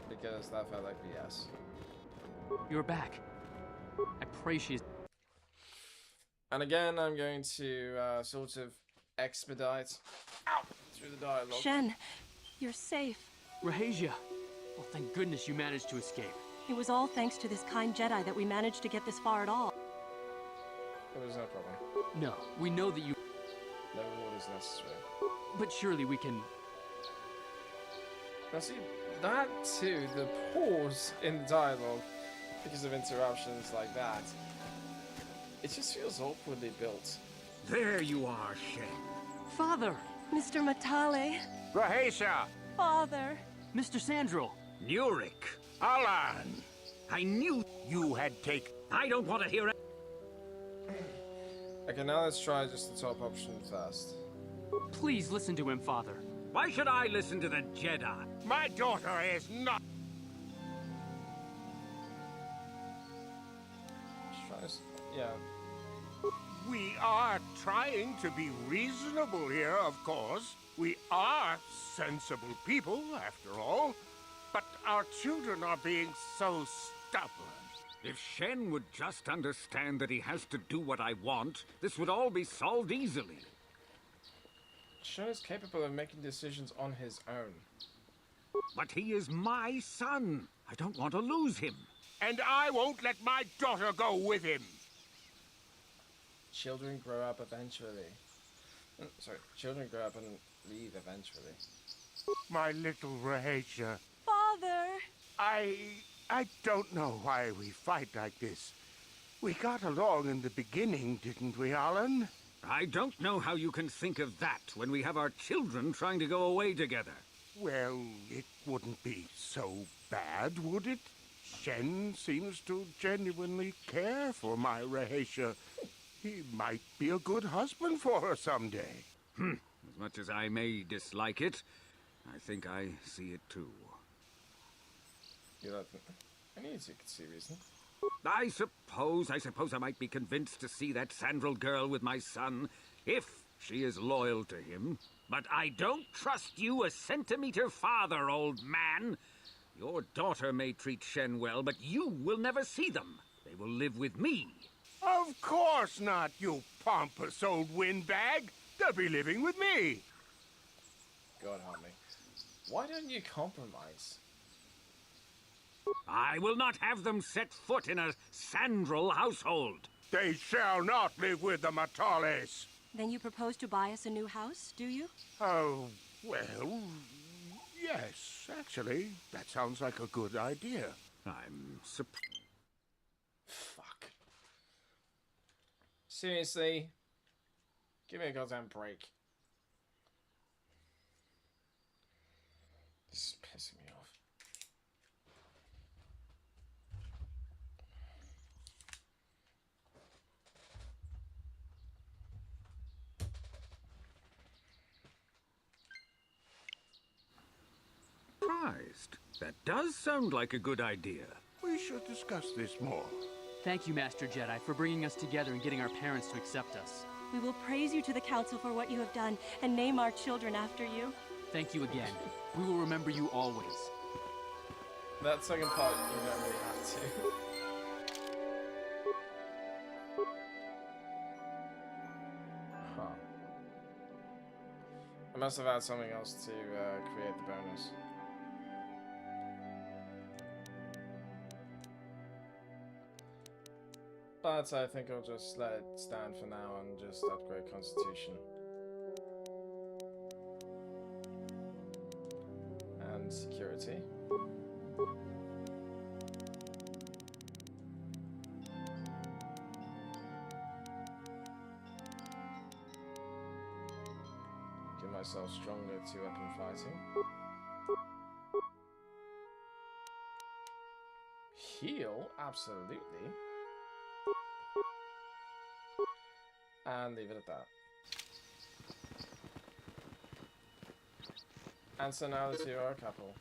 Speaker 1: Because that felt like BS.
Speaker 6: You're back. I pray she's...
Speaker 1: And again, I'm going to sort of expedite through the dialogue.
Speaker 2: Shen, you're safe.
Speaker 6: Rahasia! Well, thank goodness you managed to escape.
Speaker 2: It was all thanks to this kind Jedi that we managed to get this far at all.
Speaker 1: There was no problem.
Speaker 6: No, we know that you...
Speaker 1: No reward is necessary.
Speaker 6: But surely we can...
Speaker 1: Now see, that too, the pause in the dialogue because of interruptions like that, it just feels awkwardly built.
Speaker 20: There you are, Shen.
Speaker 6: Father!
Speaker 2: Mr. Matale.
Speaker 7: Rahasia!
Speaker 2: Father.
Speaker 6: Mr. Sandral.
Speaker 20: Nurik.
Speaker 7: Alan!
Speaker 20: I knew
Speaker 7: you had taken...
Speaker 20: I don't want to hear it.
Speaker 1: Okay, now let's try just the top option first.
Speaker 6: Please listen to him, Father.
Speaker 20: Why should I listen to the Jedi?
Speaker 7: My daughter is not...
Speaker 1: Yeah.
Speaker 7: We are trying to be reasonable here, of course. We are sensible people, after all. But our children are being so stubborn.
Speaker 20: If Shen would just understand that he has to do what I want, this would all be solved easily.
Speaker 1: Shen is capable of making decisions on his own.
Speaker 20: But he is my son. I don't want to lose him.
Speaker 7: And I won't let my daughter go with him.
Speaker 1: Children grow up eventually. Sorry, children grow up and leave eventually.
Speaker 7: My little Rahasia.
Speaker 2: Father!
Speaker 7: I don't know why we fight like this. We got along in the beginning, didn't we, Alan?
Speaker 20: I don't know how you can think of that when we have our children trying to go away together.
Speaker 7: Well, it wouldn't be so bad, would it? Shen seems to genuinely care for my Rahasia. He might be a good husband for her someday.
Speaker 20: As much as I may dislike it, I think I see it too.
Speaker 1: You don't think... I need to see reason.
Speaker 20: I suppose I might be convinced to see that Sandral girl with my son, if she is loyal to him. But I don't trust you a centimeter farther, old man. Your daughter may treat Shen well, but you will never see them. They will live with me.
Speaker 7: Of course not, you pompous old windbag. They'll be living with me.
Speaker 1: God help me. Why don't you compromise?
Speaker 20: I will not have them set foot in a Sandral household.
Speaker 7: They shall not live with the Matales.
Speaker 2: Then you propose to buy us a new house, do you?
Speaker 7: Oh, well, yes, actually. That sounds like a good idea.
Speaker 20: I'm
Speaker 1: Fuck. Seriously? Give me a goddamn break. This is pissing me off.
Speaker 20: surprised. That does sound like a good idea.
Speaker 7: We should discuss this more.
Speaker 6: Thank you, Master Jedi, for bringing us together and getting our parents to accept us.
Speaker 2: We will praise you to the Council for what you have done and name our children after you.
Speaker 6: Thank you again. We will remember you always.
Speaker 1: That second part, you don't really have to. Huh. I must have had something else to create the bonus. But I think I'll just let it stand for now and just upgrade Constitution. And security. Give myself stronger to weapon fighting. Heal? Absolutely. And leave it at that. And so now the two are a couple.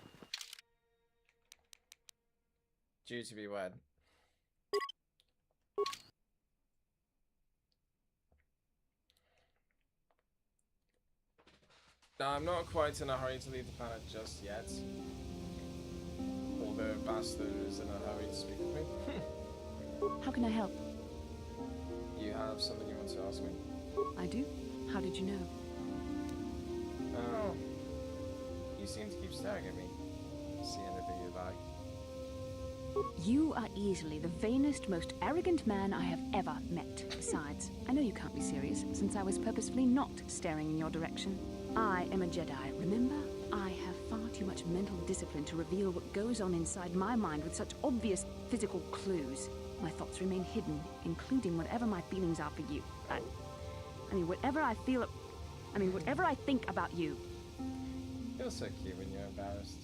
Speaker 1: Due to be wed. Now, I'm not quite in a hurry to leave the planet just yet. Although Bastard is in a hurry to speak with me.
Speaker 15: How can I help?
Speaker 1: You have something you want to ask me?
Speaker 15: I do. How did you know?
Speaker 1: Oh. You seem to keep staring at me. See anything you like?
Speaker 15: You are easily the vainest, most arrogant man I have ever met. Besides, I know you can't be serious, since I was purposefully not staring in your direction. I am a Jedi, remember? I have far too much mental discipline to reveal what goes on inside my mind with such obvious physical clues. My thoughts remain hidden, including whatever my feelings are for you. I mean, whatever I feel... whatever I think about you.
Speaker 1: You're so cute when you're embarrassed.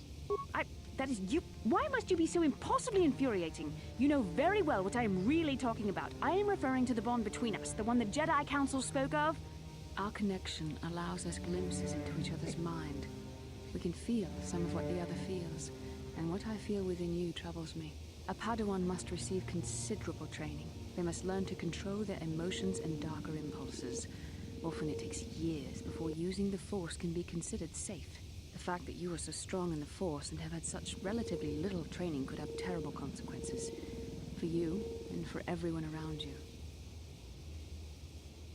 Speaker 15: That is you... Why must you be so impossibly infuriating? You know very well what I am really talking about. I am referring to the bond between us, the one the Jedi Council spoke of. Our connection allows us glimpses into each other's mind. We can feel some of what the other feels, and what I feel within you troubles me. A Padawan must receive considerable training. They must learn to control their emotions and darker impulses. Often it takes years before using the Force can be considered safe. The fact that you are so strong in the Force and have had such relatively little training could have terrible consequences. For you, and for everyone around you.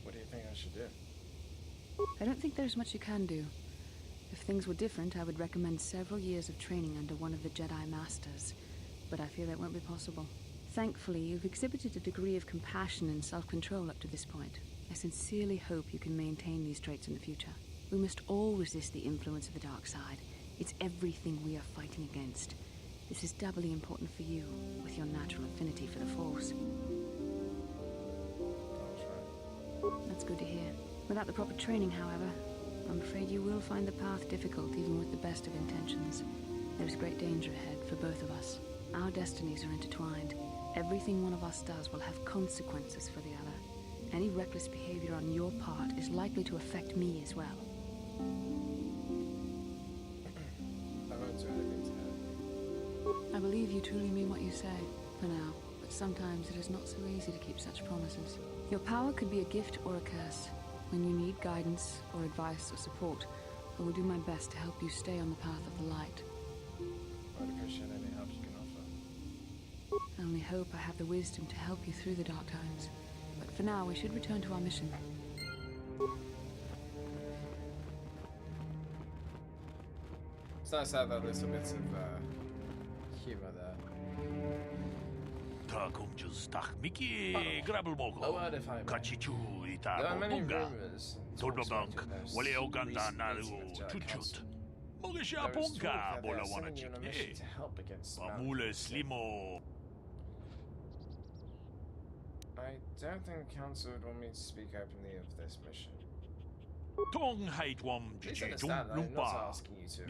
Speaker 1: What do you think I should do?
Speaker 15: I don't think there's much you can do. If things were different, I would recommend several years of training under one of the Jedi Masters. But I fear that won't be possible. Thankfully, you've exhibited a degree of compassion and self-control up to this point. I sincerely hope you can maintain these traits in the future. We must all resist the influence of the dark side. It's everything we are fighting against. This is doubly important for you, with your natural affinity for the Force. That's good to hear. Without the proper training, however, I'm afraid you will find the path difficult even with the best of intentions. There's great danger ahead for both of us. Our destinies are intertwined. Everything one of us does will have consequences for the other. Any reckless behavior on your part is likely to affect me as well.
Speaker 1: I won't do anything today.
Speaker 15: I believe you truly mean what you say, for now, but sometimes it is not so easy to keep such promises. Your power could be a gift or a curse. When you need guidance or advice or support, I will do my best to help you stay on the path of the light.
Speaker 1: I'd appreciate any help you can offer.
Speaker 15: I only hope I have the wisdom to help you through the dark times. But for now, we should return to our mission.
Speaker 1: It's nice to have that little bit of humor there. There are many rumors and talks around you about recent meeting of Jedi Council. There is talk that they are sending you on a mission to help against Malcolm. I don't think the Council would want me to speak openly of this mission. Please understand, I'm not asking you to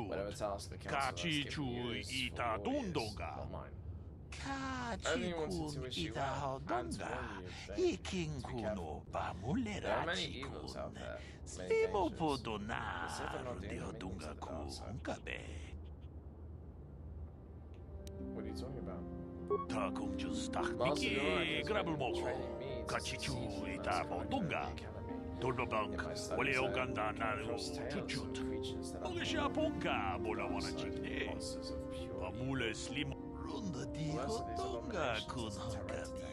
Speaker 1: whatever task the Council has given you is for warriors, not mine. I only wanted to wish you well and to warn you of things. Be careful. There are many evils out there, many dangers. As if I'm not the only minions of the dark side. What are you talking about? Master, you're right, training me to succeed in the Academy. If I study so, I can come across tales of creatures that are monsters of pure evil. Worse of these abominations interpreted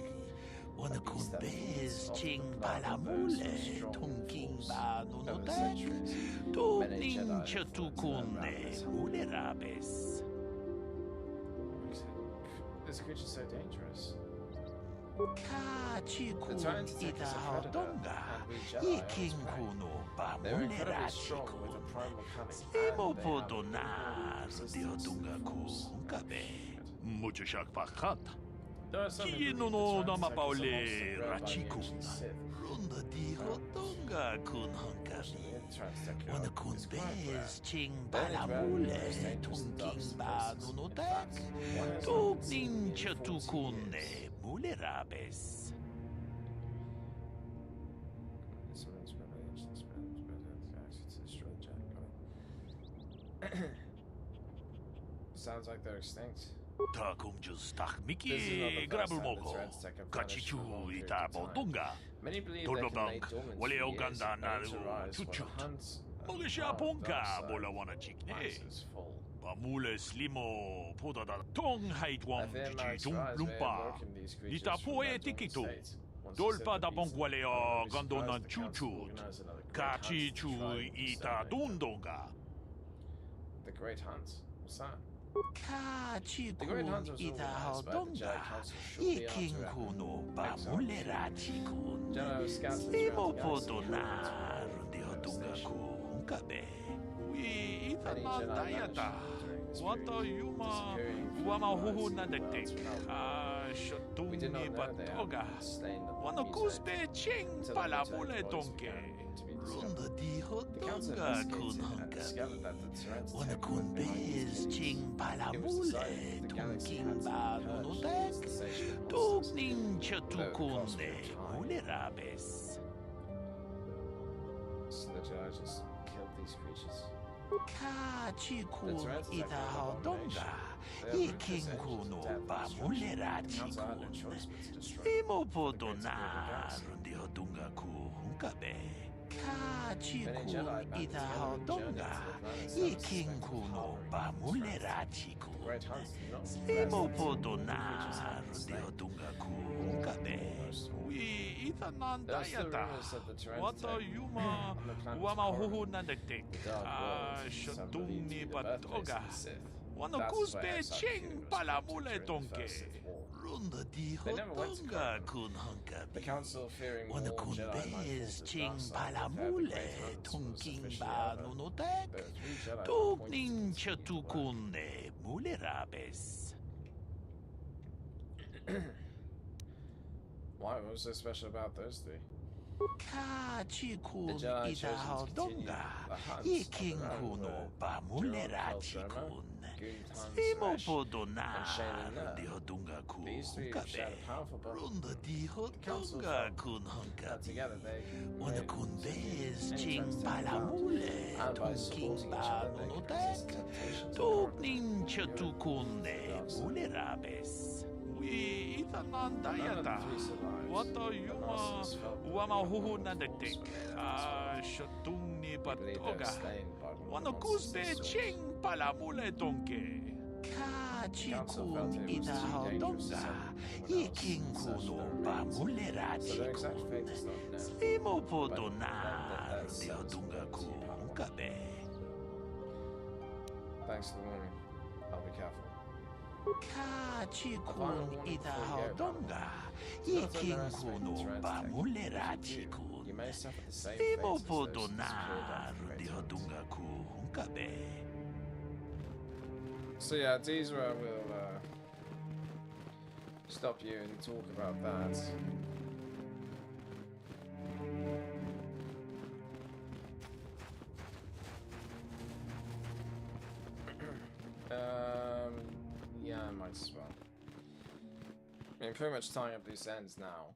Speaker 10: One
Speaker 1: could
Speaker 10: bez ching
Speaker 1: palamule,
Speaker 10: tunking ba nunotet, to nincha tukunde mulerabes.
Speaker 1: this creature so dangerous?
Speaker 10: Kachikun
Speaker 1: The Tyrant Attack is a predator, and we Jedi are its prey. They're incredibly strong with a primal cunning, and they have
Speaker 9: Mopodonar Diodungaku Hunkabe. Mucho Shakfakat.
Speaker 1: There are some who
Speaker 9: Kieno
Speaker 1: believe
Speaker 9: no
Speaker 1: the Tyrant Attack is a
Speaker 9: Namapole
Speaker 1: monster bred by the
Speaker 9: Rachikun.
Speaker 1: ancient Sith.
Speaker 9: Runda Dihodunga Kun Hunkabi. Wanakun Bez Ching Palamule Tunking Ba Nunotek. Tuknin Chatukune Mulerabes.
Speaker 1: Sounds like they're extinct.
Speaker 9: Takum Justak Miki Grabulmoko. Kachichu Ita Bodunga.
Speaker 1: Many believe they can lay
Speaker 9: Tolobank
Speaker 1: dormant
Speaker 9: Wale
Speaker 1: for years
Speaker 9: Oganda
Speaker 1: and
Speaker 9: Naru
Speaker 1: only to rise when the
Speaker 9: Chuchut.
Speaker 1: hunt
Speaker 9: Mogesha Ponka Bolawana Chikne. Bamule Slimo Podada Tong Haitwang Chichum Lumpa. Nitapoe Tikito. Dolpa da Bongualeo Gandona Chuchut. Kachichu Ita Dundonga.
Speaker 1: The Great Hunt. What's that?
Speaker 9: Kachikun Ita Hodonga. Iking Kuno Bamulera Chikun. Slimo Podona Rundiodunga Kunkabe. We Ita Nandayata. Wata Yuma Wama Huhu Nadek. Shotungi Batoga. Wanakuzbe Ching Palamule Donke. Runda Dihodonga Kunhankabi. Wanakun Bez Ching Palamule Tunking Banunodek. Tuknin Chatukunde Mulerabes.
Speaker 1: So the Jedi just killed these creatures.
Speaker 9: Kachikun Ita Hodonga. Iking Kuno Bamulera Chikun. Slimo Podona Rundiodunga Kunkabe. Kachikun Ita Hodonga. Iking Kuno Bamulera Chikun. Slimo Podona Rundiodunga Kunkabe. We Ita Nandayata. Wata Yuma Wama Huhu Nadek. Shotungi Batoga. Wanakuzbe Ching Palamule Donke. Runda Dihodonga Kunhankabi.
Speaker 1: The council, fearing more Jedi might fall
Speaker 9: Wanakun
Speaker 1: to the
Speaker 9: Ching
Speaker 1: dark side,
Speaker 9: Palamule
Speaker 1: declared the Great Hunt was
Speaker 9: Tunking
Speaker 1: officially over.
Speaker 9: Banunodek.
Speaker 1: There are 3 Jedi
Speaker 9: Tuknin
Speaker 1: appointed to keep the
Speaker 9: Chatukune Mulerabes.
Speaker 1: Why? What was so special about those 3?
Speaker 9: Kachikun
Speaker 1: The Jedi
Speaker 9: Ita
Speaker 1: chose to continue
Speaker 9: Hodonga.
Speaker 1: the hunt
Speaker 9: Iking
Speaker 1: on their own
Speaker 9: Kuno
Speaker 1: with
Speaker 9: Bamulera
Speaker 1: Durham
Speaker 9: Chikun.
Speaker 1: Goldrummer,
Speaker 9: Slimo
Speaker 1: Suresh,
Speaker 9: Podona
Speaker 1: and Shayla Nur.
Speaker 9: Dihodunga
Speaker 1: These 3 have shared
Speaker 9: Kunkabe.
Speaker 1: a powerful bond.
Speaker 9: Runda
Speaker 1: The council
Speaker 9: Dihodonga
Speaker 1: felt
Speaker 9: Kunhankabi.
Speaker 1: together they
Speaker 9: Wanakun Bez
Speaker 1: any
Speaker 9: Ching
Speaker 1: chance they found,
Speaker 9: Palamule
Speaker 1: and by
Speaker 9: Tunking
Speaker 1: supporting each other they could resist
Speaker 9: Banunodek.
Speaker 1: temptations of
Speaker 9: Tuknin Chatukune Mulerabes. We Ita Nandayata. Wata Yuma Wama Huhu Nadek. Shotungi Batoga. Wanakuzbe Ching Palamule Donke. Kachikun Ita Hodonga. Iking Kuno Bamulera Chikun. Slimo Podona Diodunga Kunkabe.
Speaker 1: Thanks for the warning. I'll be careful.
Speaker 9: Kachikun Ita Hodonga. Iking Kuno Bamulera Chikun.
Speaker 1: You may suffer the same fate
Speaker 9: Slimo
Speaker 1: as those that
Speaker 9: Podona
Speaker 1: disappeared after Great Hunt.
Speaker 9: Diodunga Kunkabe.
Speaker 1: So yeah, Dezra will stop you and talk about that. Yeah, I might as well. I mean, pretty much tying up loose ends now.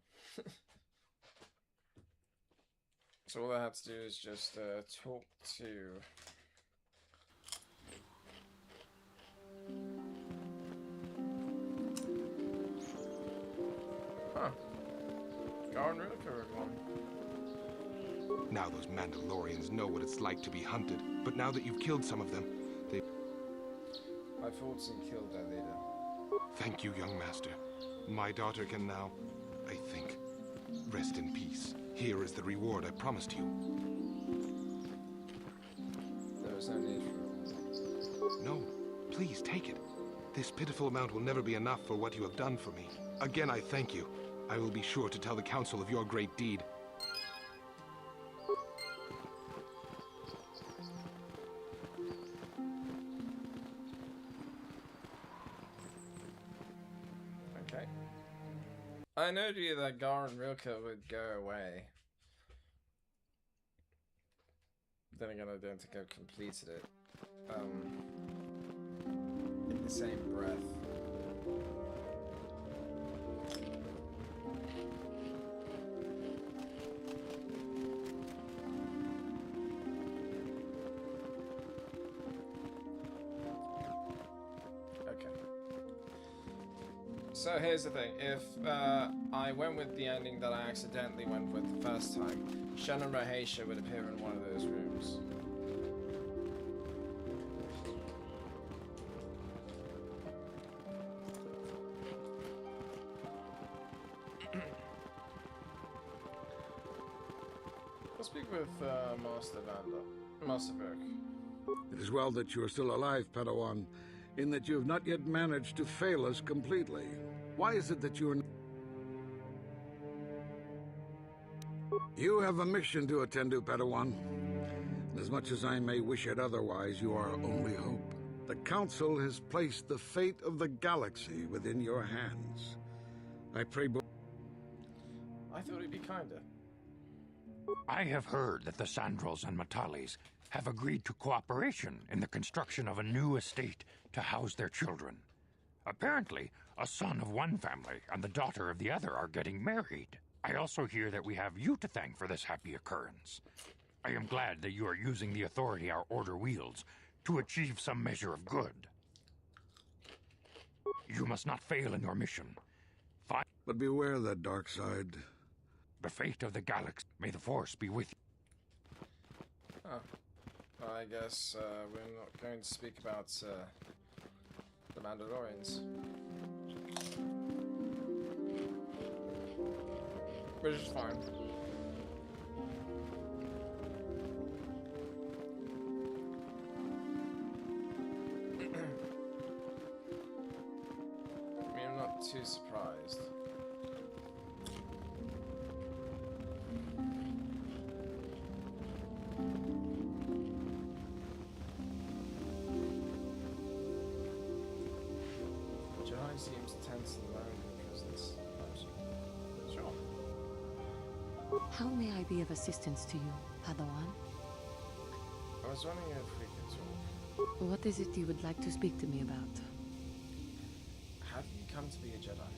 Speaker 1: So all I have to do is just talk to... Huh. Garn Ruka, everyone.
Speaker 13: Now those Mandalorians know what it's like to be hunted, but now that you've killed some of them, they...
Speaker 1: My Fortson killed their leader.
Speaker 13: Thank you, young master. My daughter can now, I think, rest in peace. Here is the reward I promised you.
Speaker 1: There was no need for it.
Speaker 13: No, please take it. This pitiful amount will never be enough for what you have done for me. Again, I thank you. I will be sure to tell the Council of your great deed.
Speaker 1: Okay. I know that Gar and Rilke would go away. Then again, I don't think I've completed it. In the same breath. Okay. So here's the thing, if I went with the ending that I accidentally went with the first time, Shen and Raheisha would appear in one of those rooms. I'll speak with Master Berk.
Speaker 11: It is well that you are still alive, Padawan, in that you have not yet managed to fail us completely. Why is it that you are... You have a mission to attend to, Padawan. As much as I may wish it otherwise, you are our only hope. The Council has placed the fate of the galaxy within your hands. I pray...
Speaker 1: I thought he'd be kinder.
Speaker 12: I have heard that the Sandrels and Matalis have agreed to cooperation in the construction of a new estate to house their children. Apparently, a son of one family and the daughter of the other are getting married. I also hear that we have you to thank for this happy occurrence. I am glad that you are using the authority our order wields to achieve some measure of good. You must not fail in your mission.
Speaker 11: But beware that dark side.
Speaker 12: The fate of the galaxy. May the Force be with you.
Speaker 1: Oh. I guess we're not going to speak about the Mandalorians. Which is fine. I mean, I'm not too surprised. Jedi seems tense and alone in the presence. Sure.
Speaker 3: How may I be of assistance to you, Padawan?
Speaker 1: I was wondering if we could talk.
Speaker 3: What is it you would like to speak to me about?
Speaker 1: How did you come to be a Jedi?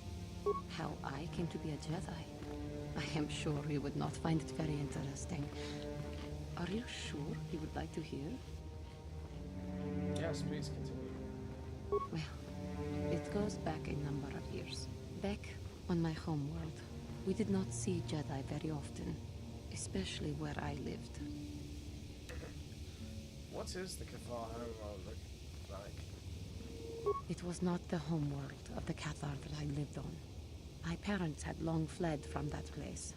Speaker 3: How I came to be a Jedi? I am sure you would not find it very interesting. Are you sure you would like to hear?
Speaker 1: Yes, please continue.
Speaker 3: Well, it goes back a number of years. Back on my homeworld, we did not see Jedi very often, especially where I lived.
Speaker 1: What is the Cathar homeworld look like?
Speaker 3: It was not the homeworld of the Cathar that I lived on. My parents had long fled from that place,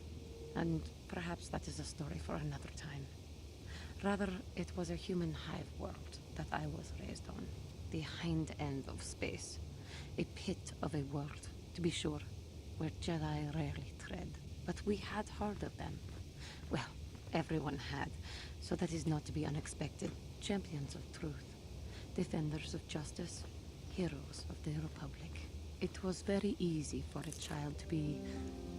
Speaker 3: and perhaps that is a story for another time. Rather, it was a human hive world that I was raised on. The hind end of space. A pit of a world, to be sure, where Jedi rarely tread. But we had heard of them. Well, everyone had, so that is not to be unexpected. Champions of truth, defenders of justice, heroes of the Republic. It was very easy for a child to be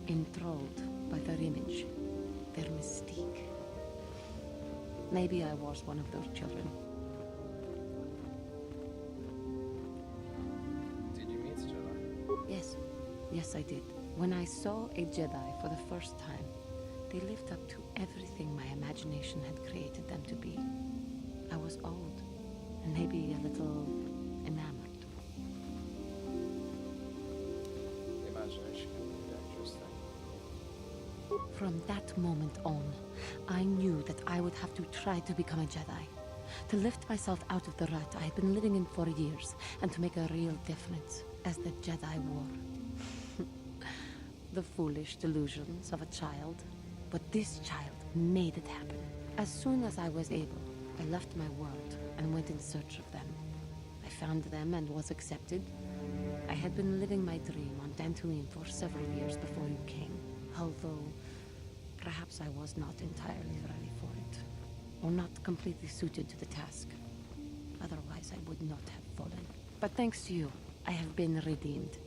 Speaker 3: enthralled by their image, their mystique. Maybe I was one of those children.
Speaker 1: Did you meet a Jedi?
Speaker 3: Yes. Yes, I did. When I saw a Jedi for the first time, they lived up to everything my imagination had created them to be. I was old, and maybe a little enamored.
Speaker 1: The imagination can be a dangerous thing.
Speaker 3: From that moment on, I knew that I would have to try to become a Jedi. To lift myself out of the rut I had been living in for years, and to make a real difference as the Jedi wore. The foolish delusions of a child. But this child made it happen. As soon as I was able, I left my world and went in search of them. I found them and was accepted. I had been living my dream on Dantooine for several years before you came, although perhaps I was not entirely ready for it, or not completely suited to the task. Otherwise, I would not have fallen. But thanks to you, I have been redeemed.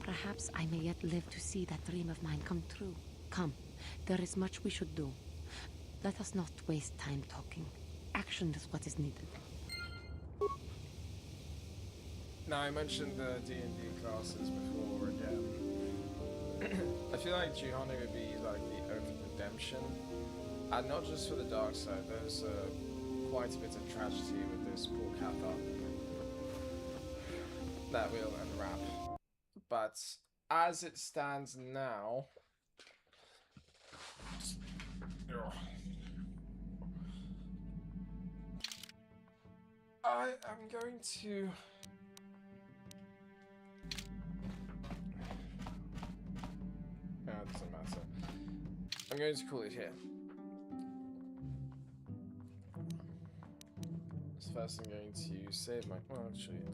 Speaker 3: Perhaps I may yet live to see that dream of mine come true. Come, there is much we should do. Let us not waste time talking. Action is what is needed.
Speaker 1: Now, I mentioned the D&D classes before again. I feel like Juhani would be like the only redemption. And not just for the dark side, there's quite a bit of tragedy with this poor Cathar that we'll unwrap. But as it stands now, I am going to it doesn't matter. I'm going to call it here. So first I'm going to save my... Well, actually,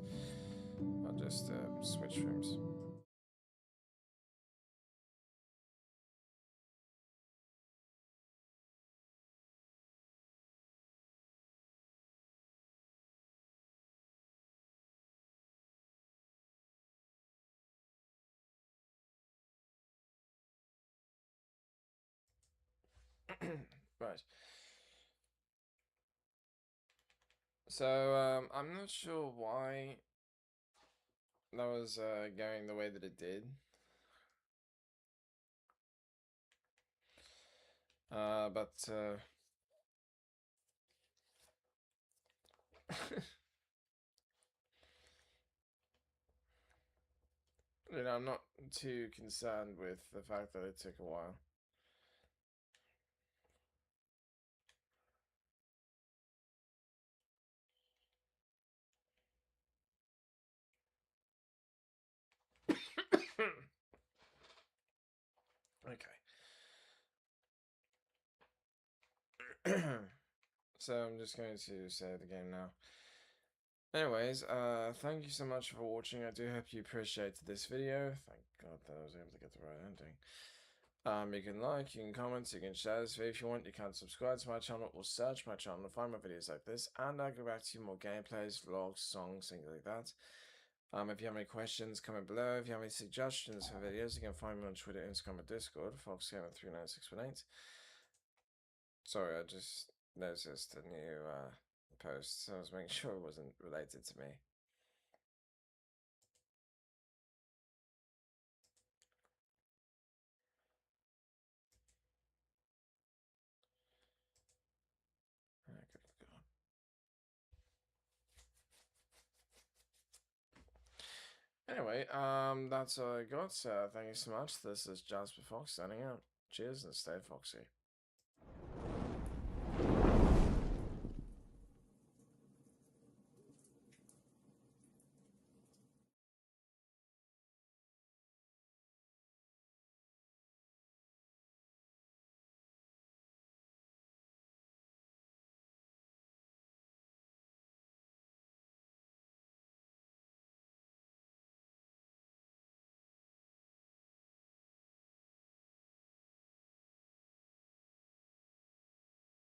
Speaker 1: I'll just switch rooms. Right. So, I'm not sure why that was going the way that it did. But you know, I'm not too concerned with the fact that it took a while. Okay. So I'm just going to save the game now. Anyways, thank you so much for watching. I do hope you appreciated this video. Thank God that I was able to get the right ending. You can like, you can comment, you can share this video if you want. You can subscribe to my channel or search my channel to find more videos like this. And I'll go back to more gameplays, vlogs, songs, things like that. If you have any questions, comment below. If you have any suggestions for videos, you can find me on Twitter, Instagram, and Discord, FoxGamer39618. Sorry, I just noticed a new post, so I was making sure it wasn't related to me. Anyway, that's all I got. So thank you so much. This is Jasper Fox signing out. Cheers and stay foxy.